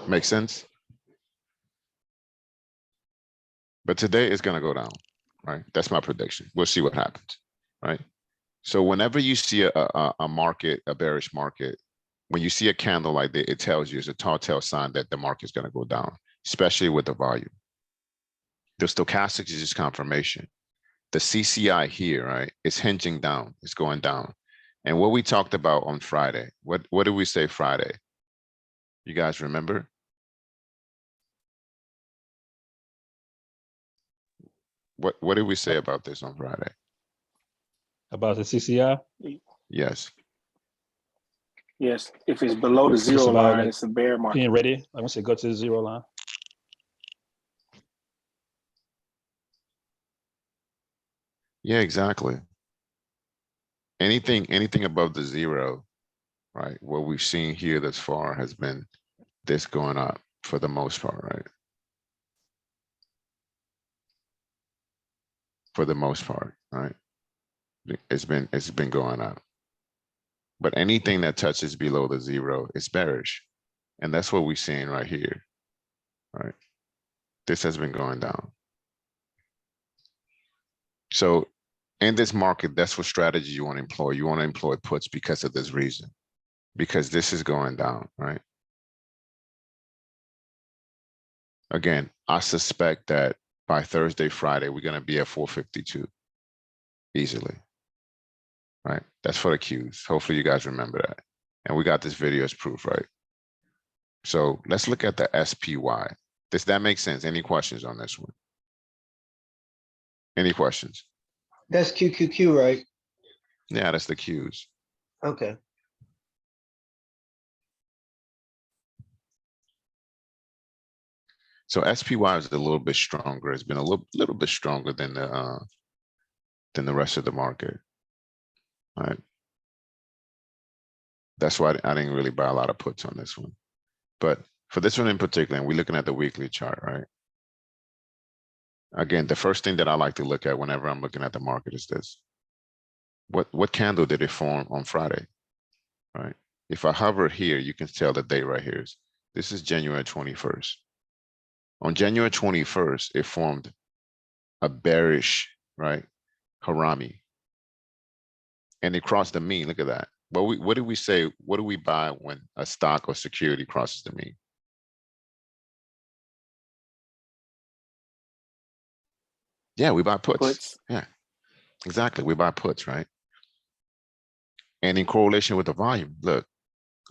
Makes sense? But today it's going to go down, right? That's my prediction. We'll see what happens, right? So whenever you see a market, a bearish market, when you see a candle like that, it tells you it's a tall tale sign that the market's going to go down, especially with the volume. The stochastics is just confirmation. The CCI here, right? It's hinging down. It's going down. And what we talked about on Friday, what did we say Friday? You guys remember? What did we say about this on Friday? About the CCI? Yes. Yes, if it's below the It's zero about line, like it's a bear market. being ready. I want to say go to the 0 line. Yeah, exactly. Anything above the 0, right? What we've seen here thus far has been this going up for the most part, right? For the most part, right? It's been going up. But anything that touches below the 0 is bearish. And that's what we're seeing right here, right? This has been going down. So in this market, that's what strategy you want to employ. You want to employ puts because of this reason, because this is going down, right? Again, I suspect that by Thursday, Friday, we're going to be at 452 easily, right? That's for the Qs. Hopefully you guys remember that. And we got this video as proof, right? So let's look at the SPY. Does that make sense? Any questions on this one? Any questions? That's QQQ, right? Yeah, that's the cues. Okay. So SPY is a little bit stronger. It's been a little bit stronger than the rest of the market. All right. That's why I didn't really buy a lot of puts on this one. But for this one in particular, and we're looking at the weekly chart, right? Again, the first thing that I like to look at whenever I'm looking at the market is this. What candle did it form on Friday? Right? If I hover here, you can tell the date right here. This is January 21st. On January 21st, it formed a bearish, right, Harami. And it crossed the mean. Look at that. What did we say? What do we buy when a stock or security crosses the mean? Yeah, we buy puts. Puts. Yeah, exactly. We buy puts, right? And in correlation with the volume, look,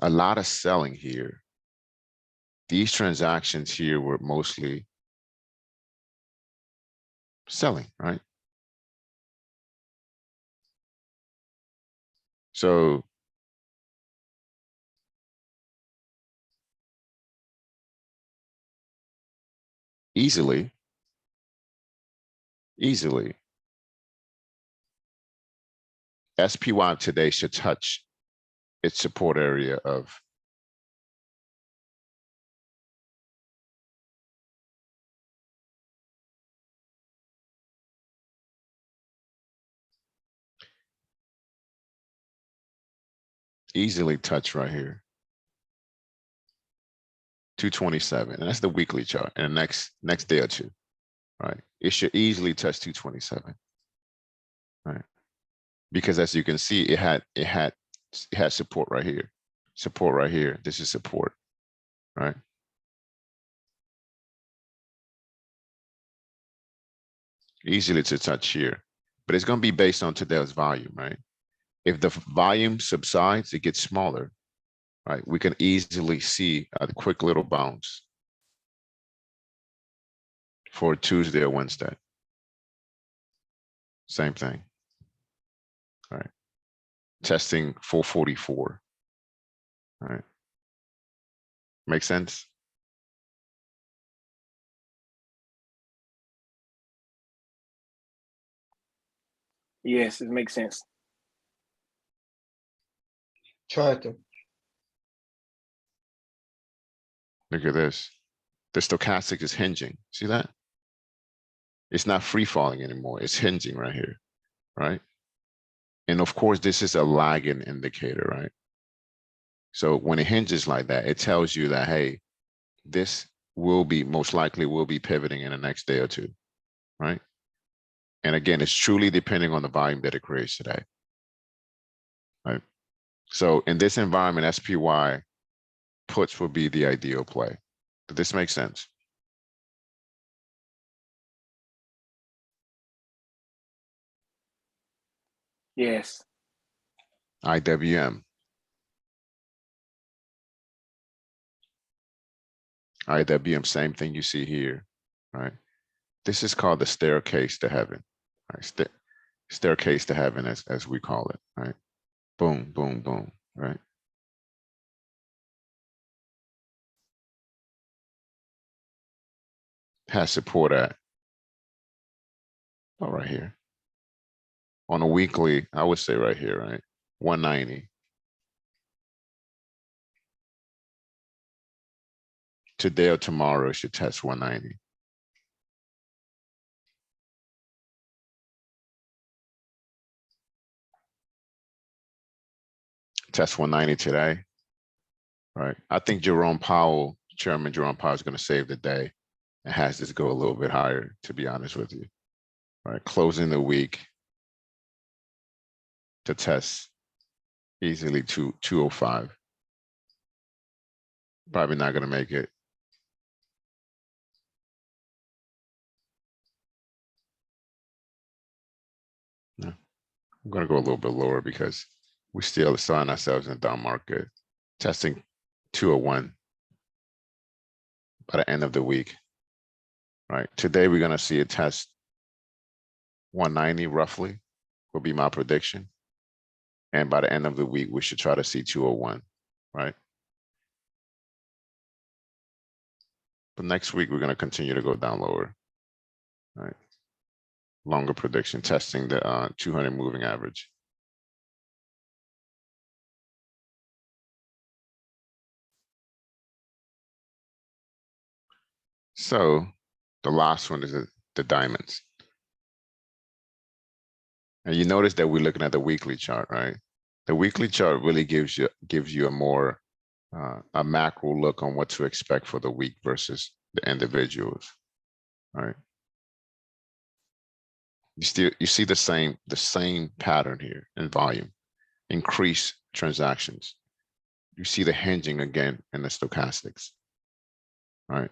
a lot of selling here. These transactions here were mostly selling, right? So easily, SPY today should touch its support area of easily touch right here. 227, and that's the weekly chart. And the next day or two, right? It should easily touch 227, right? Because as you can see, it had support right here, support right here. This is support, right? Easily to touch here, but it's going to be based on today's volume, right? If the volume subsides, it gets smaller, right? We can easily see a quick little bounce for Tuesday or Wednesday. Same thing. All right. Testing 444. All right. Make sense? Yes, it makes sense. Tracking. Look at this. The stochastic is hinging. See that? It's not free falling anymore. It's hinging right here, right? And of course, this is a lagging indicator, right? So when it hinges like that, it tells you that, hey, this will be most likely will be pivoting in the next day or two, right? And again, it's truly depending on the volume that it creates today, right? So in this environment, SPY puts will be the ideal play. Does this make sense? Yes. IWM. IWM, same thing you see here, right? This is called the staircase to heaven, right? Staircase to heaven, as we call it, right? Boom, boom, boom, right? Has support at, oh, right here. On a weekly, I would say right here, right? 190. Today or tomorrow, it should test 190. Test 190 today, right? I think Jerome Powell, Chairman Jerome Powell, is going to save the day and has this go a little bit higher, to be honest with you, right? Closing the week to test easily 205. Probably not going to make it. No. I'm going to go a little bit lower because we still find ourselves in a down market. Testing 201 by the end of the week. right? Today, we're gonna see it test 190 roughly, will be my prediction. And by the end of the week, we should try to see 201, right? But next week, we're gonna continue to go down lower, right? Longer prediction, testing the 200 moving average. So the last one is the diamonds. And you notice that we're looking at the weekly chart, right? The weekly chart really gives you a more a macro look on what to expect for the week versus the individuals, right? You see the same pattern here in volume, increased transactions. You see the hinging again in the stochastics, right?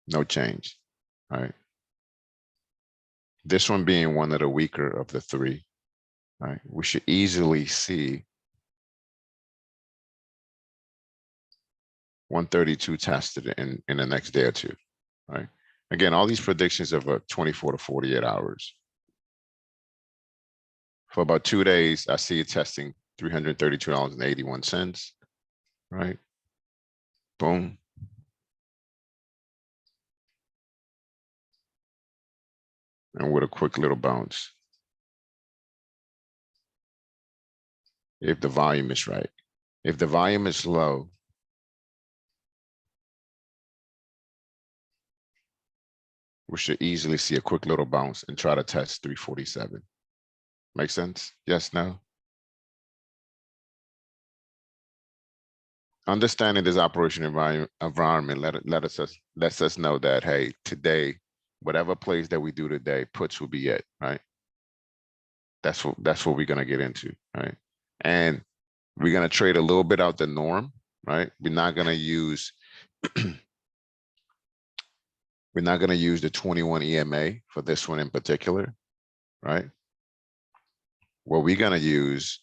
No change, right? This one being one of the weaker of the three, right? We should easily see 132 tested in the next day or two, right? Again, all these predictions of 24 to 48 hours. For about 2 days, I see it testing $332.81, right? Boom. And with a quick little bounce. If the volume is right. If the volume is low, we should easily see a quick little bounce and try to test 347. Make sense? Yes, no? Understanding this operation environment lets us know that, hey, today, whatever plays that we do today, puts will be it, right? That's what we're gonna get into, right? And we're gonna trade a little bit out the norm, right? We're not gonna use the 21 EMA for this one in particular, right? What we're gonna use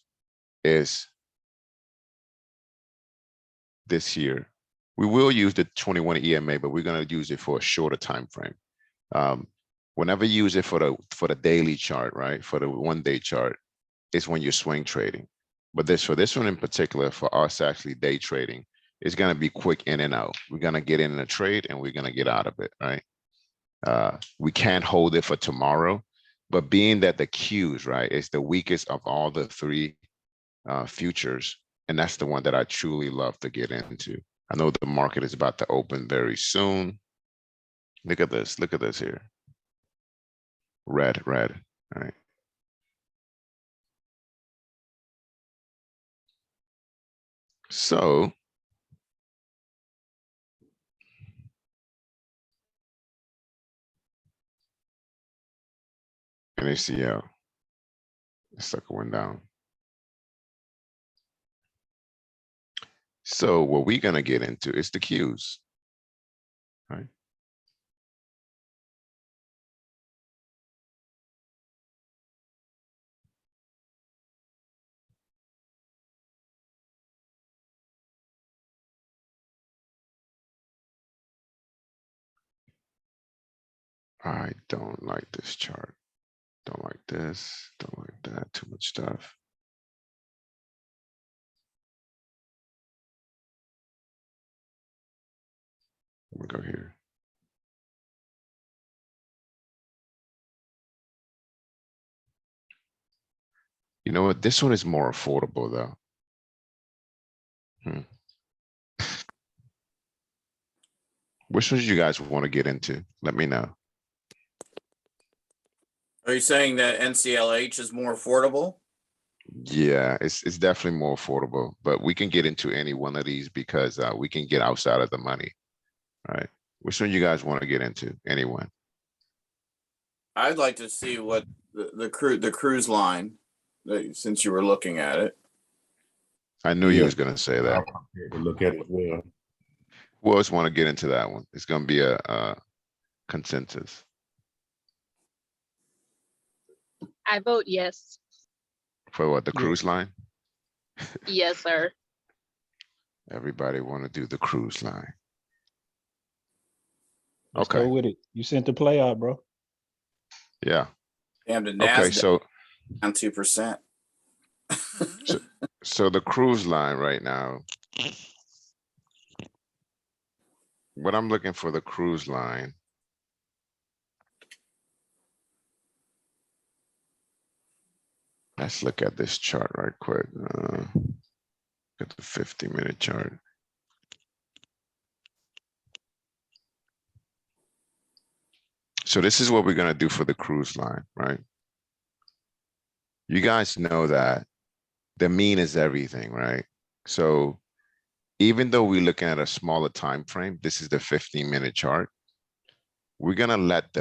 is this here. We will use the 21 EMA, but we're gonna use it for a shorter time frame. Whenever you use it for the daily chart, right? For the 1 day chart, is when you're swing trading. But for this one in particular, for us actually day trading, it's gonna be quick in and out. We're gonna get in a trade and we're gonna get out of it, right? We can't hold it for tomorrow, but being that the Qs, right, is the weakest of all the three futures, and that's the one that I truly love to get into. I know the market is about to open very soon. Look at this here. Red, all right. So NACL, the sucker went down. So what we're gonna get into is the Qs, right? I don't like this chart. Don't like this, don't like that, too much stuff. We'll go here. You know what? This one is more affordable though. Which ones you guys want to get into? Let me know. Are you saying that NCLH is more affordable? Yeah, it's definitely more affordable, but we can get into any one of these because we can get outside of the money. All right. Which one you guys want to get into? Anyone? I'd like to see what the cruise line, since you were looking at it. I knew you was gonna say that. To look at it well. Who else want to get into that one? It's gonna be a consensus. I vote yes. For what, the cruise line? Yes, sir. Everybody want to do the cruise line. Let's Okay. go with it. You sent the play out, bro. Yeah. Damn, the Okay. Nasdaq So, down 2%. so the cruise line right now, what I'm looking for the cruise line. Let's look at this chart right quick. At the 50-minute chart. So this is what we're gonna do for the cruise line, right? You guys know that the mean is everything, right? So even though we're looking at a smaller time frame, this is the 15-minute chart. We're gonna let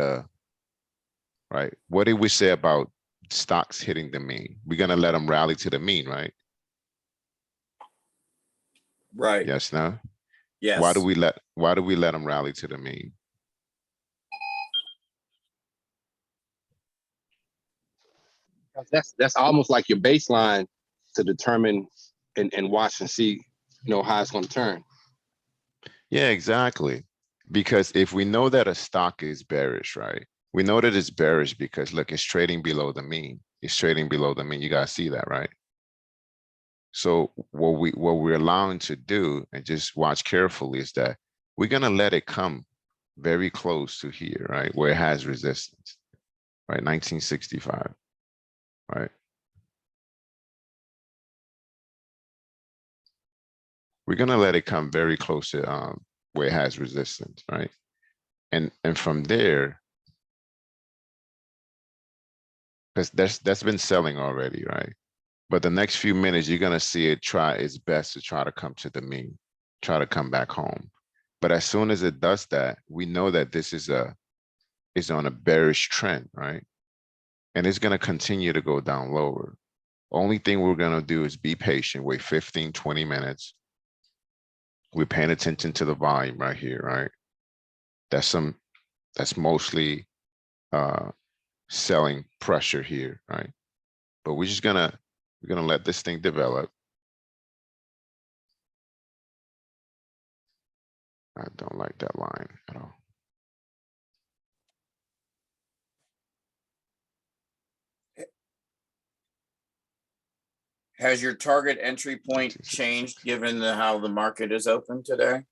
right? What did we say about stocks hitting the mean? We're gonna let them rally to the mean, right? Right. Yes, no? Yes. Why do we let them rally to the mean? That's almost like your baseline to determine and watch and see, how it's going to turn. Yeah, exactly. Because if we know that a stock is bearish, right? We know that it's bearish because look, it's trading below the mean. It's trading below the mean. You guys see that, right? So what we're allowing to do, and just watch carefully, is that we're gonna let it come very close to here, right? Where it has resistance, right? 1965, right? We're gonna let it come very close to where it has resistance, right? And from there, because that's been selling already, right? But the next few minutes, you're gonna see it try its best to try to come to the mean, try to come back home. But as soon as it does that, we know that this is on a bearish trend, right? And it's gonna continue to go down lower. Only thing we're gonna do is be patient, wait 15, 20 minutes. We're paying attention to the volume right here, right? That's mostly selling pressure here, right? But we're gonna let this thing develop. I don't like that line at all. Has your target entry point changed given how the market is open today?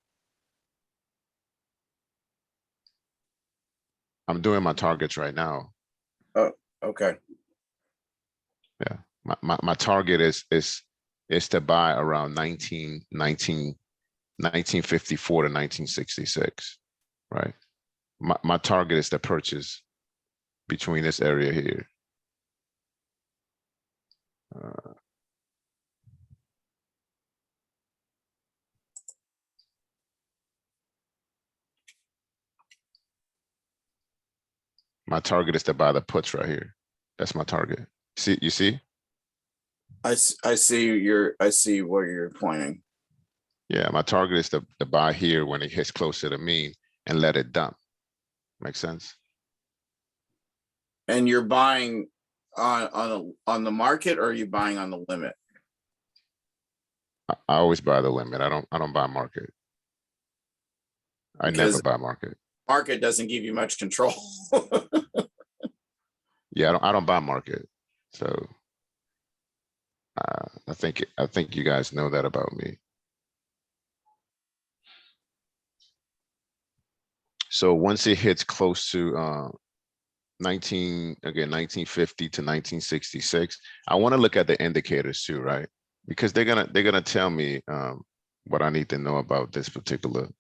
I'm doing my targets right now. Oh, okay. Yeah, my target is to buy around 1954 to 1966, right? My target is to purchase between this area here. My target is to buy the puts right here. That's my target. See, you see? I see where you're pointing. Yeah, my target is to buy here when it hits close to the mean and let it dump. Make sense? And you're buying on the market, or are you buying on the limit? I always buy the limit. I don't buy market. I never buy market. Market doesn't give you much control. Yeah, I don't buy market. So I think you guys know that about me. So once it hits close to 1950 to 1966, I want to look at the indicators too, right? Because they're gonna tell me what I need to know about this particular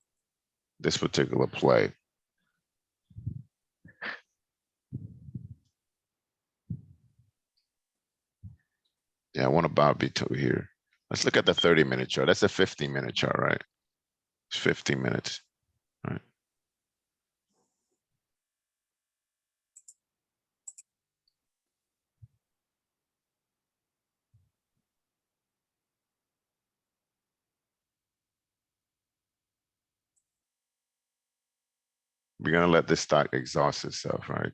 play. Yeah, I want to buy B2 here. Let's look at the 30-minute chart. That's a 15-minute chart, right? It's 15 minutes, right? We're gonna let this stock exhaust itself, right?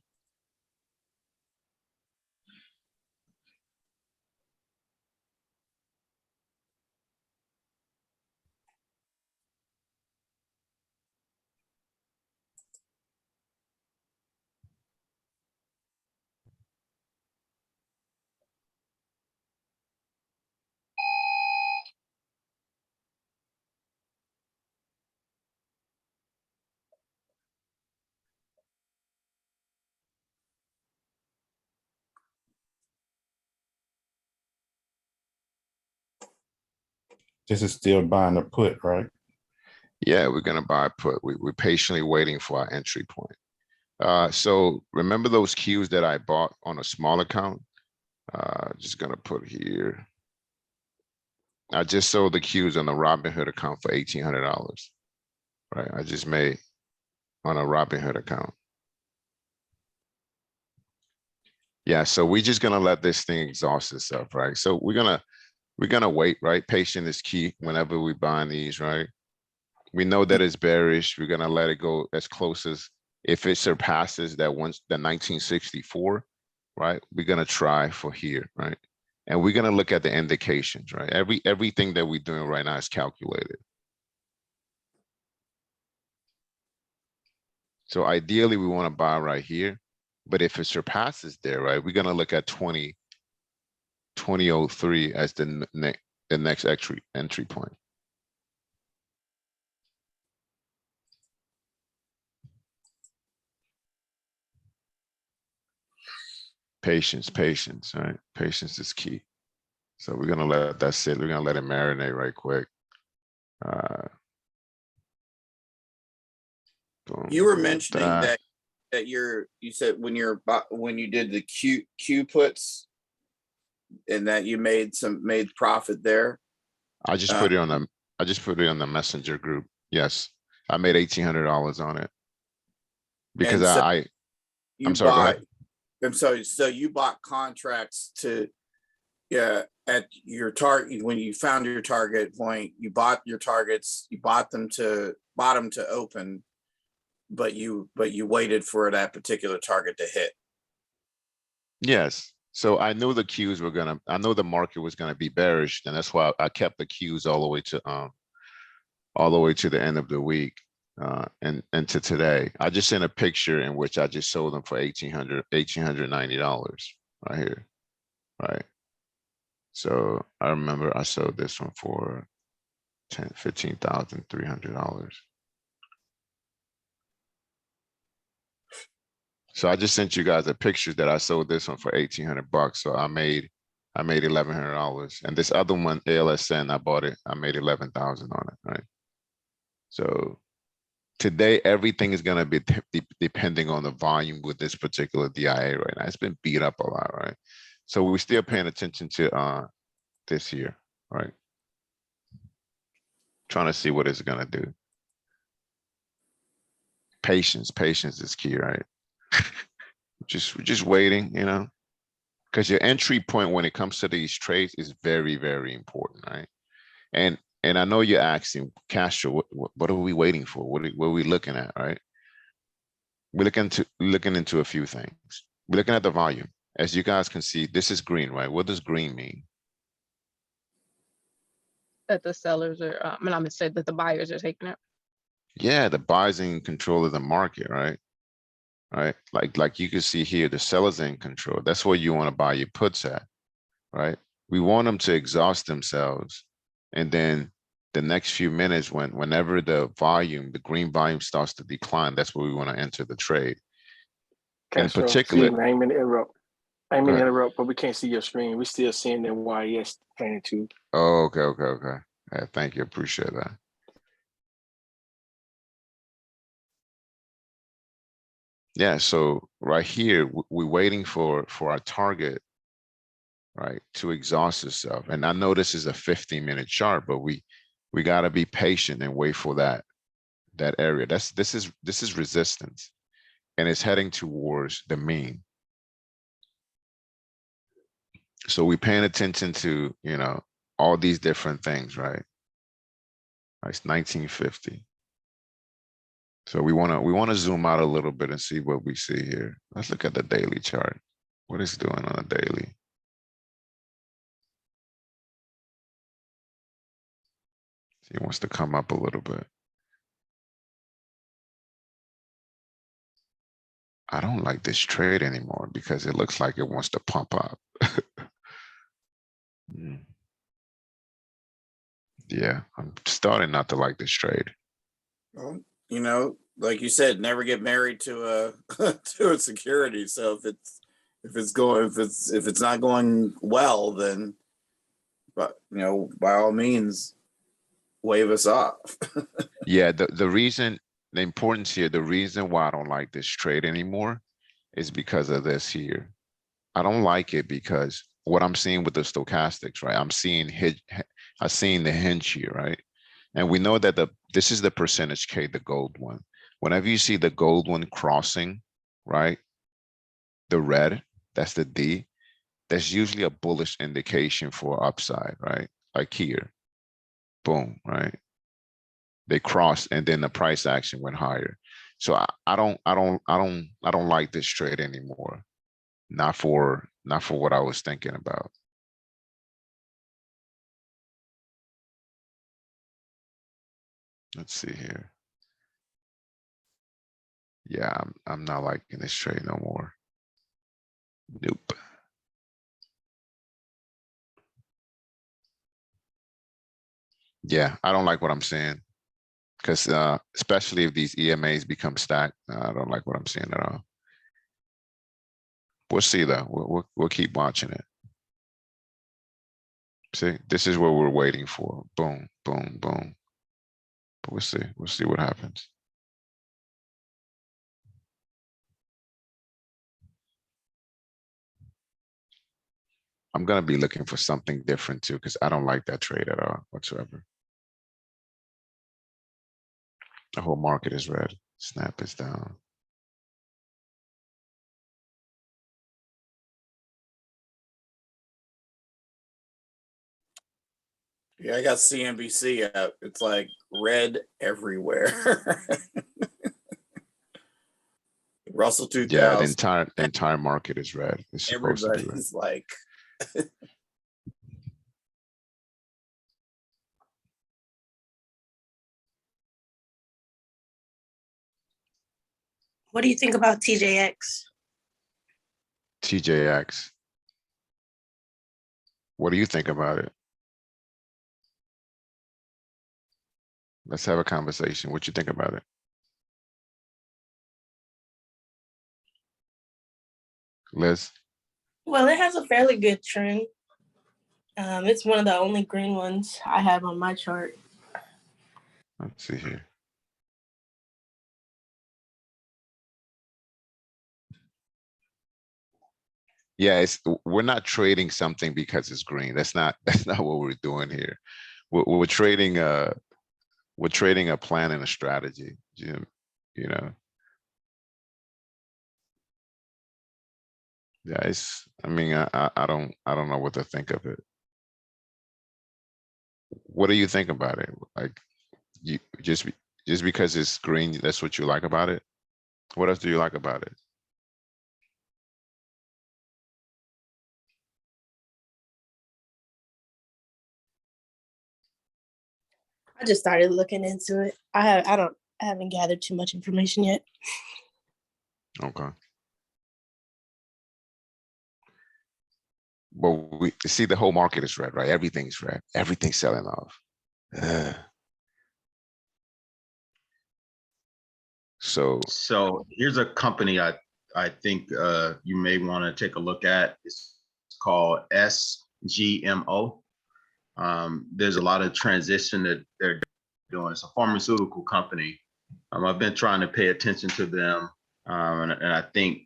This is still buying a put, right? Yeah, we're gonna buy a put. We're patiently waiting for our entry point. So remember those cues that I bought on a small account? Just gonna put here. I just sold the cues on the Robinhood account for $1,800. Right, I just made on a Robinhood account. Yeah, so we're just gonna let this thing exhaust itself, right? So we're gonna wait, right? Patience is key whenever we buy these, right? We know that it's bearish. We're gonna let it go as close as, if it surpasses that once the 1964, right? We're gonna try for here, right? And we're gonna look at the indications, right? Everything that we're doing right now is calculated. So ideally we want to buy right here, but if it surpasses there, right, we're gonna look at 2003 as the next entry point. Patience, right? Patience is key. So we're gonna let that sit. We're gonna let it marinate right quick. You were mentioning that you said when you did the Q puts, and that you made profit there. I just put it on the messenger group. Yes, I made $1,800 on it because I'm sorry. Go ahead. I'm sorry. So you bought contracts at your target when you found your target point. You bought your targets. You bought them to bottom to open, but you waited for that particular target to hit. Yes. So I knew the cues I know the market was gonna be bearish, and that's why I kept the cues all the way to the end of the week. And to today, I just sent a picture in which I just sold them for $1,890 right here, right? So I remember I sold this one for $15,300. So I just sent you guys a picture that I sold this one for $1,800. So I made $1,100, and this other one, ALSN, I bought it. I made 11,000 on it, right? So today, everything is going to be depending on the volume with this particular DIA right now. It's been beat up a lot, right? So we're still paying attention to this here, right? Trying to see what it's going to do. Patience is key, right? We're just waiting, you know, because your entry point when it comes to these trades is very, very important, right? And I know you're asking, Castro, what are we waiting for? What are we looking at, right? We're looking into a few things. We're looking at the volume. As you guys can see, this is green, right? What does green mean? That the sellers are, I'm gonna say that the buyers are taking it. Yeah, the buyers in control of the market, right? Right, like you can see here, the sellers in control. That's where you want to buy your puts at, right? We want them to exhaust themselves, and then the next few minutes, whenever the green volume starts to decline, that's where we want to enter the trade. Castro, in particular, excuse me, I ain't mean to interrupt, but we can't see your screen. We're still seeing the YS thing too. Oh, okay. Thank you, appreciate that. Yeah, so right here, we're waiting for our target, right, to exhaust itself. And I know this is a 15-minute chart, but we got to be patient and wait for that area. This is resistance, and it's heading towards the mean. So we're paying attention to, you know, all these different things, right? It's 1950. So we want to zoom out a little bit and see what we see here. Let's look at the daily chart. What it's doing on a daily. He wants to come up a little bit. I don't like this trade anymore because it looks like it wants to pump up. Yeah, I'm starting not to like this trade. Well, you know, like you said, never get married to a security. So if it's not going well, then, but you know, by all means, wave us off. Yeah, the importance here, the reason why I don't like this trade anymore is because of this here. I don't like it because what I'm seeing with the stochastics, right? I'm seeing the hinge here, right? And we know that this is the percentage K, the gold one. Whenever you see the gold one crossing, right? The red, that's the D, that's usually a bullish indication for upside, right? Like here, boom, right? They crossed and then the price action went higher. So I don't like this trade anymore. Not for what I was thinking about. Let's see here. Yeah, I'm not liking this trade no more. Nope. Yeah, I don't like what I'm seeing. Because especially if these EMAs become stacked, I don't like what I'm seeing at all. We'll see though. We'll keep watching it. See, this is what we're waiting for. Boom, boom, boom. But we'll see. We'll see what happens. I'm gonna be looking for something different too, because I don't like that trade at all whatsoever. The whole market is red. Snap is down. Yeah, I got CNBC out. It's like red everywhere. Russell 2000. Yeah, the entire market is red. It's supposed to be red. Everybody's like. What do you think about TJX? TJX. What do you think about it? Let's have a conversation. What you think about it? Liz? Well, it has a fairly good trend. It's one of the only green ones I have on my chart. Let's see here. Yeah, we're not trading something because it's green. That's not what we're doing here. We're trading a plan and a strategy. You know. Yeah, I mean, I don't know what to think of it. What do you think about it? Like, you just because it's green, that's what you like about it? What else do you like about it? I just started looking into it. I haven't gathered too much information yet. Okay. Well, we see the whole market is red, right? Everything's red. Everything's selling off. So here's a company I think you may want to take a look at. It's called SGMO. There's a lot of transition that they're doing. It's a pharmaceutical company. I've been trying to pay attention to them, and I think,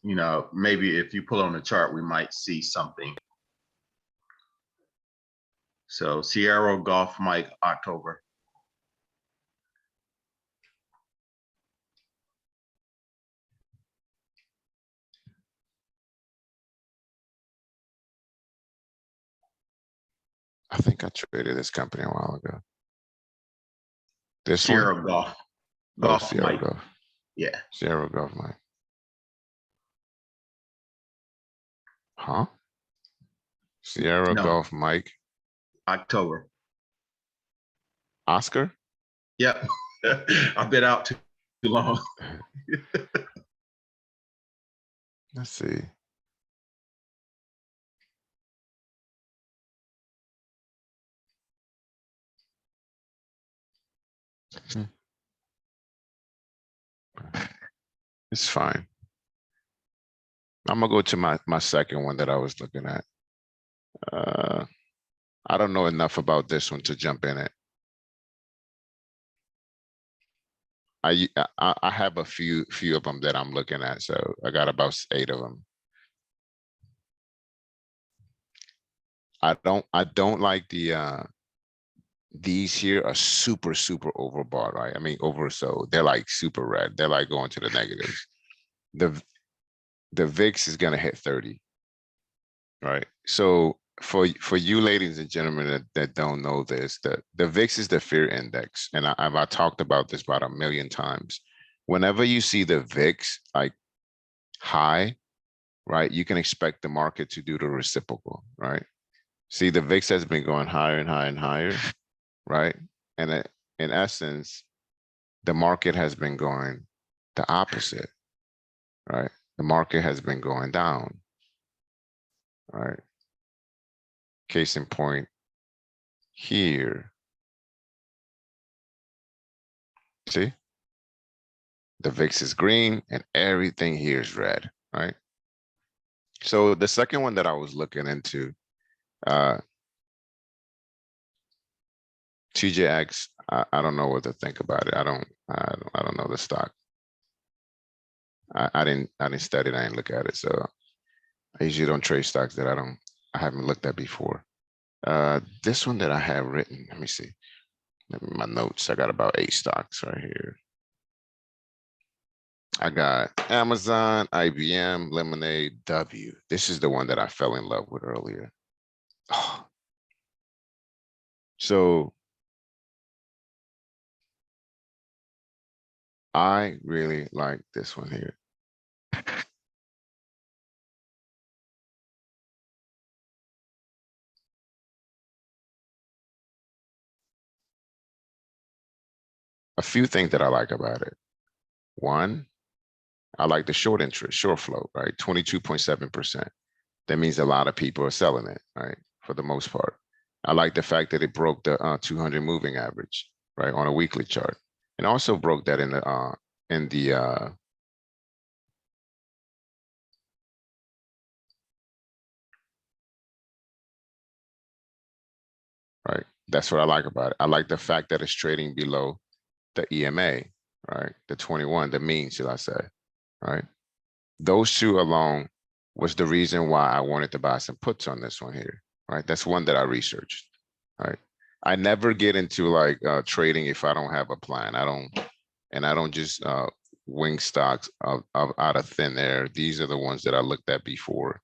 you know, maybe if you pull on the chart, we might see something. So Sierra Golf Mike October. I think I traded this company a while ago. This Sierra one? Golf. Golf Sierra Mike. Golf. Yeah. Sierra Golf Mike. Huh? Sierra No. Golf Mike. October. Oscar? Yep. I've been out too long. Let's see. It's fine. I'm gonna go to my second one that I was looking at. I don't know enough about this one to jump in it. I have a few of them that I'm looking at, so I got about 8 of them. I don't like these here are super overbought, right? I mean, oversold. They're like super red. They're like going to the negatives. The VIX is gonna hit 30, right? So for you ladies and gentlemen that don't know this, the VIX is the fear index, and I've talked about this about 1,000,000 times. Whenever you see the VIX like high, right, you can expect the market to do the reciprocal, right? See, the VIX has been going higher and higher and higher, right? And in essence, the market has been going the opposite, right? The market has been going down, right? Case in point here. See? The VIX is green and everything here is red, right? So the second one that I was looking into, TJX, I don't know what to think about it. I don't know the stock. I didn't study it. I didn't look at it. So I usually don't trade stocks that I haven't looked at before. This one that I have written, let me see. My notes, I got about 8 stocks right here. I got Amazon, IBM, Lemonade, W. This is the one that I fell in love with earlier. Oh. So I really like this one here. A few things that I like about it. One, I like the short interest, short float, right? 22.7%. That means a lot of people are selling it, right? For the most part. I like the fact that it broke the 200 moving average, right? On a weekly chart. And also broke that in the right? That's what I like about it. I like the fact that it's trading below the EMA, right? The 21, the mean, should I say, right? Those two alone was the reason why I wanted to buy some puts on this one here, right? That's one that I researched, right? I never get into like trading if I don't have a plan. I don't just wing stocks out of thin air. These are the ones that I looked at before.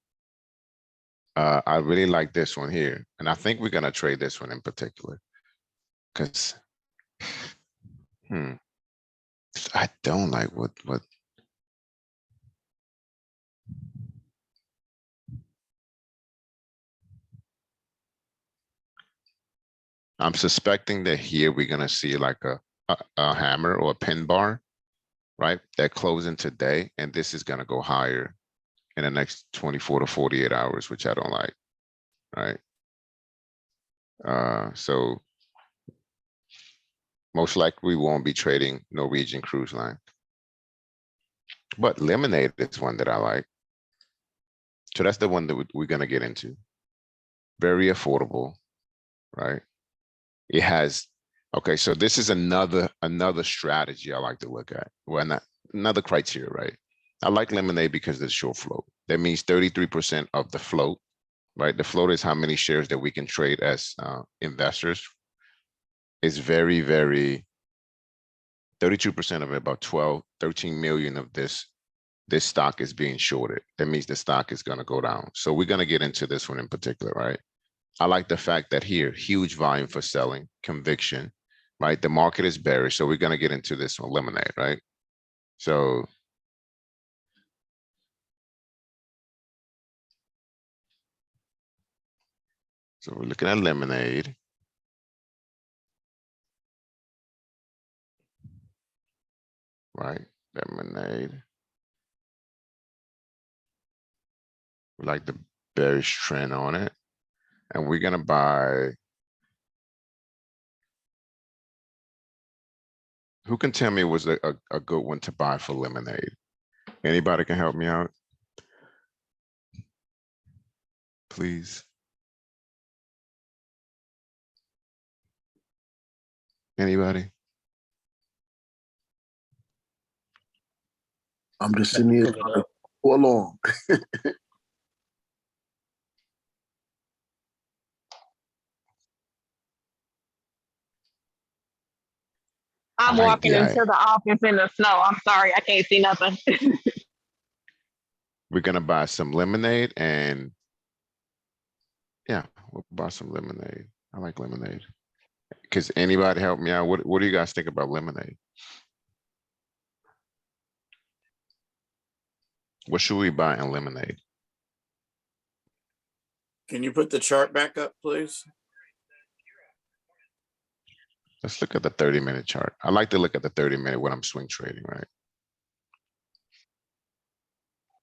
I really like this one here, and I think we're gonna trade this one in particular, because I don't like what I'm suspecting that here we're gonna see like a hammer or a pin bar, right? That closing today, and this is gonna go higher in the next 24 to 48 hours, which I don't like, right? So most likely we won't be trading Norwegian Cruise Line, but Lemonade is one that I like. So that's the one that we're gonna get into. Very affordable, right? It has, okay, so this is another strategy I like to look at. Well, not another criteria, right? I like Lemonade because of the short float. That means 33% of the float, right? The float is how many shares that we can trade as investors. Is very, 32% of it, about 13 million of this stock is being shorted. That means the stock is gonna go down. So we're gonna get into this one in particular, right? I like the fact that here, huge volume for selling, conviction, right? The market is bearish, so we're gonna get into this one, Lemonade, right? So we're looking at Lemonade. Right, Lemonade. We like the bearish trend on it. And we're gonna buy. Who can tell me was a good one to buy for Lemonade? Anybody can help me out? Please. Anybody? I'm just sitting here trying to go along. I'm walking into the office in the snow. I'm sorry, I can't see nothing. We're gonna buy some lemonade and yeah, we'll buy some lemonade. I like lemonade. Cause anybody help me out? What do you guys think about lemonade? What should we buy in lemonade? Can you put the chart back up, please? Let's look at the 30-minute chart. I like to look at the 30-minute when I'm swing trading, right?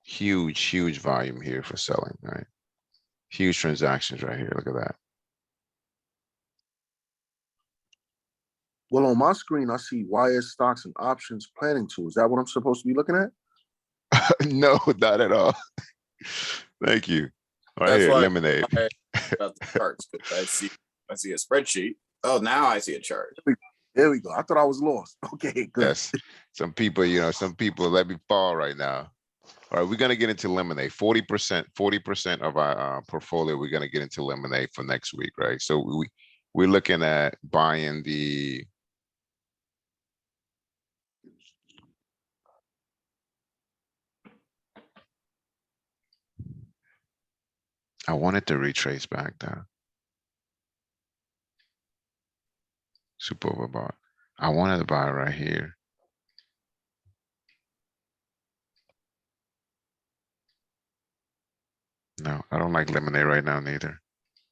Huge volume here for selling, right? Huge transactions right here. Look at that. Well, on my screen, I see YS stocks and options planning to. Is that what I'm supposed to be looking at? No, not at all. Thank you. Right That's here, why lemonade. about the charts, but I see a spreadsheet. Oh, now I see a chart. There we go. I thought I was lost. Okay, good. Yes. Some people, some people let me fall right now. All right, we're gonna get into lemonade. 40% of our portfolio, we're gonna get into lemonade for next week, right? So we're looking at buying the I wanted to retrace back down. Super overbought. I wanted to buy right here. No, I don't like lemonade right now neither.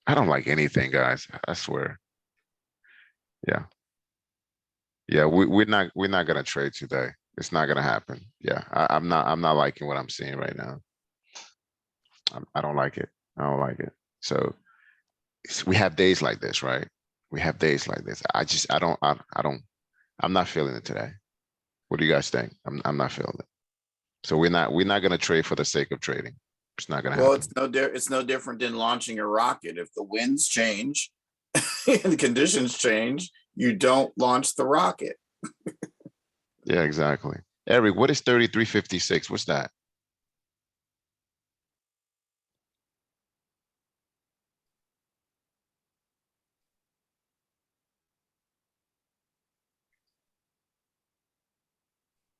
I don't like anything, guys. I swear. Yeah. Yeah, we're not gonna trade today. It's not gonna happen. Yeah, I'm not liking what I'm seeing right now. I don't like it. I don't like it. So we have days like this, right? We have days like this. I'm not feeling it today. What do you guys think? I'm not feeling it. So we're not gonna trade for the sake of trading. It's not gonna happen. It's no different than launching a rocket. If the winds change and the conditions change, you don't launch the rocket. Yeah, exactly. Eric, what is 3356? What's that?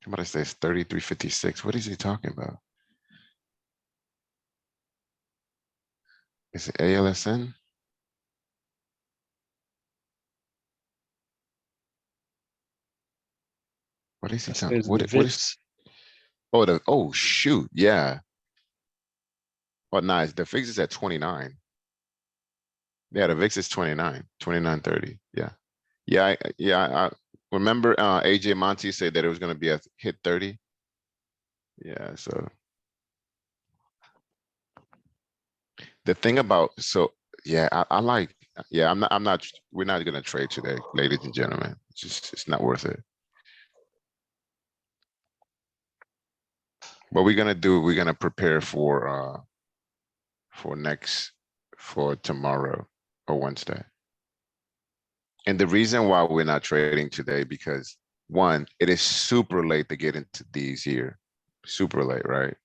Somebody says 3356. What is he talking about? Is it ALSN? What is he talking? What is? Oh shoot, yeah. Oh nice. The VIX is at 29. Yeah, the VIX is 29, 29.30. Yeah. I remember AJ Monty said that it was gonna be a hit 30. Yeah, so the thing about yeah, I like we're not gonna trade today, ladies and gentlemen. It's not worth it. What we're gonna do, we're gonna prepare for tomorrow or Wednesday. And the reason why we're not trading today, because one, it is super late to get into these here. Super late, right?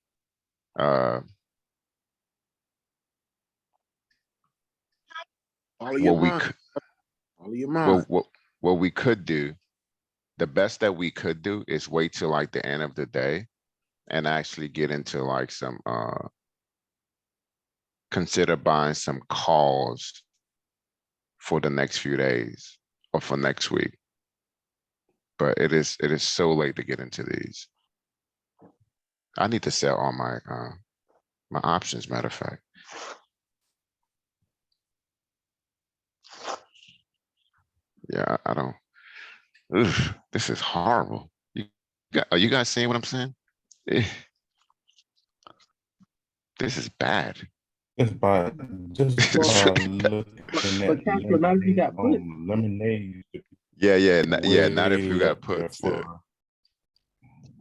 What we could do, the best that we could do is wait till like the end of the day and actually get into like some consider buying some calls for the next few days or for next week. But it is so late to get into these. I need to sell all my my options, matter of fact. Yeah, I don't. Ugh, this is horrible. Are you guys seeing what I'm saying? This is bad. Just by looking at lemonade. Yeah. Not if you got puts. Yeah.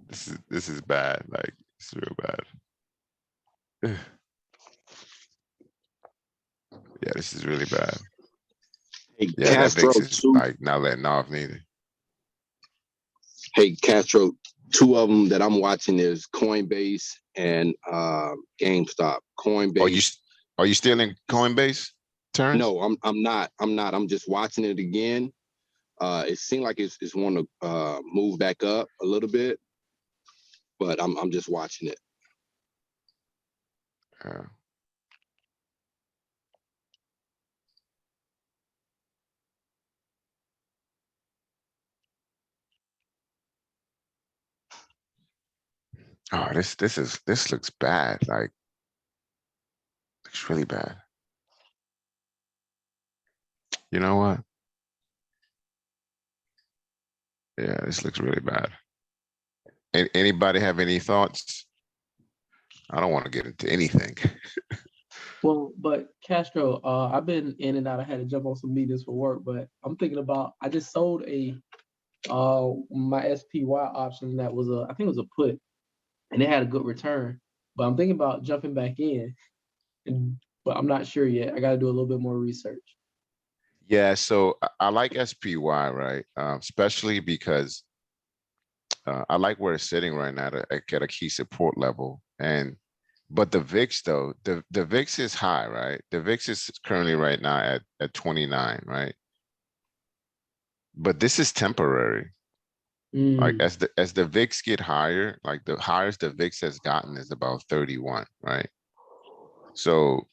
This is bad. Like it's real bad. Yeah, this is really bad. Hey, Yeah, Castro that VIX is too. like not letting off neither. Hey, Castro, Two of them that I'm watching is Coinbase and GameStop. Coinbase. Are you still in Coinbase, Terrence? No, I'm not. I'm just watching it again. It seemed like it's want to move back up a little bit, but I'm just watching it. Oh, this looks bad. Like, looks really bad. You know what? Yeah, this looks really bad. Anybody have any thoughts? I don't want to get into anything. Well, but Castro, I've been in and out. I had to jump on some meetings for work, but I'm thinking about, I just sold my SPY option that was I think it was a put, and it had a good return. But I'm thinking about jumping back in, but I'm not sure yet. I got to do a little bit more research. Yeah, so I like SPY, right? Especially because I like where it's sitting right now at a key support level. But the VIX though, the VIX is high, right? The VIX is currently right now at 29, right? But this is temporary. Like as the VIX get higher, like the highest the VIX has gotten is about 31, right? So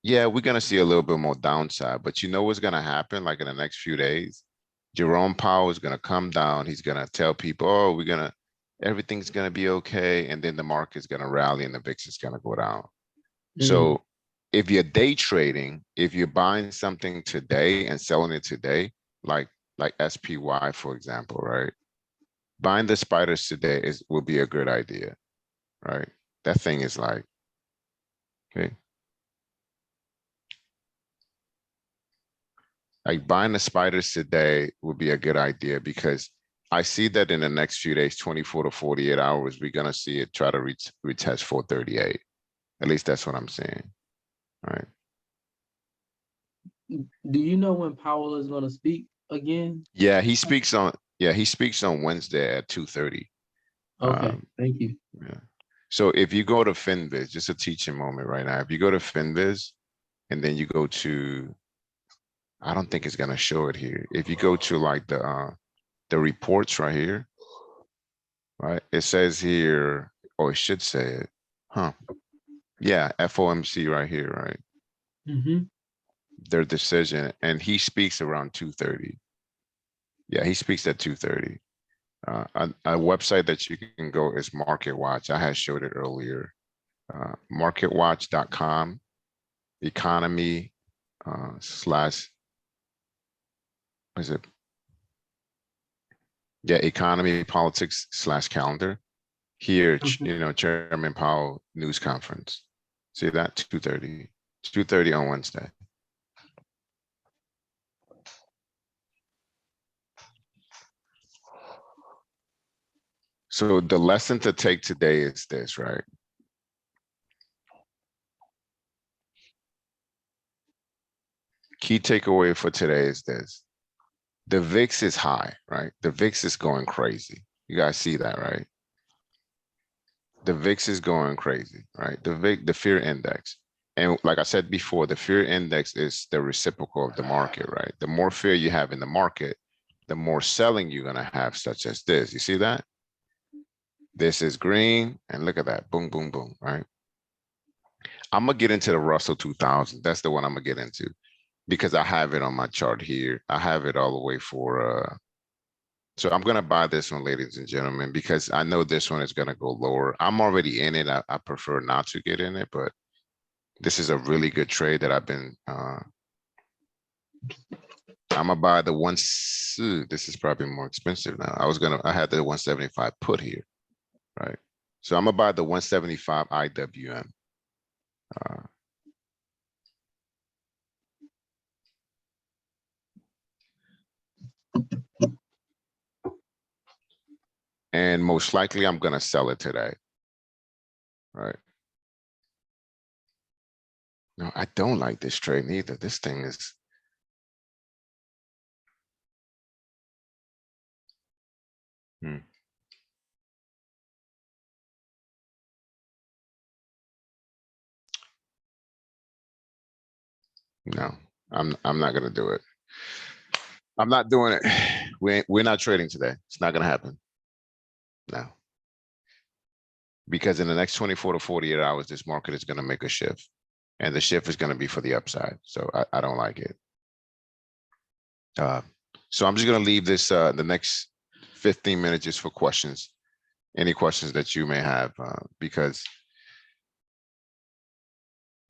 yeah, we're gonna see a little bit more downside, but you know what's gonna happen like in the next few days? Jerome Powell is gonna come down. He's gonna tell people, oh, everything's gonna be okay, and then the market's gonna rally and the VIX is gonna go down. So if you're day trading, if you're buying something today and selling it today, like SPY, for example, right? Buying the spiders today will be a good idea, right? That thing is like, okay. Like buying the spiders today would be a good idea because I see that in the next few days, 24 to 48 hours, we're gonna see it try to retest 438. At least that's what I'm saying. All right. Do you know when Powell is going to speak again? Yeah, he speaks on Wednesday at 2:30. Okay, thank you. Yeah. So if you go to FinViz, just a teaching moment right now. If you go to FinViz and then you go to, I don't think it's gonna show it here. If you go to like the reports right here, right? It says here, or it should say it, huh? Yeah, FOMC right here, right? Their decision, and he speaks around 2:30. Yeah, he speaks at 2:30. A website that you can go is MarketWatch. I had showed it earlier. MarketWatch.com, economy slash, what is it? Yeah, economy politics / calendar. Here, Chairman Powell news conference. See that? 2:30. 2:30 on Wednesday. So the lesson to take today is this, right? Key takeaway for today is this. The VIX is high, right? The VIX is going crazy. You guys see that, right? The VIX is going crazy, right? The fear index. And like I said before, the fear index is the reciprocal of the market, right? The more fear you have in the market, the more selling you're gonna have, such as this. You see that? This is green, and look at that, boom, boom, boom, right? I'm gonna get into the Russell 2000. That's the one I'm gonna get into because I have it on my chart here. I have it all the way for, so I'm gonna buy this one, ladies and gentlemen, because I know this one is gonna go lower. I'm already in it. I prefer not to get in it, but this is a really good trade that I've been, I'm gonna buy the this is probably more expensive now. I had the 175 put here, right? So I'm gonna buy the 175 IWM. And most likely I'm gonna sell it today, right? No, I don't like this trade neither. This thing is, No, I'm not gonna do it. I'm not doing it. We're not trading today. It's not gonna happen. No. Because in the next 24 to 48 hours, this market is gonna make a shift. And the shift is gonna be for the upside. So I don't like it. So I'm just gonna leave this the next 15 minutes just for questions. Any questions that you may have, because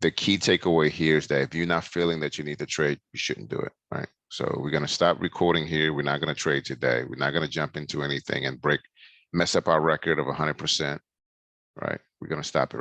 the key takeaway here is that if you're not feeling that you need to trade, you shouldn't do it, right? So we're gonna stop recording here. We're not gonna trade today. We're not gonna jump into anything and mess up our record of 100%, right? We're gonna stop it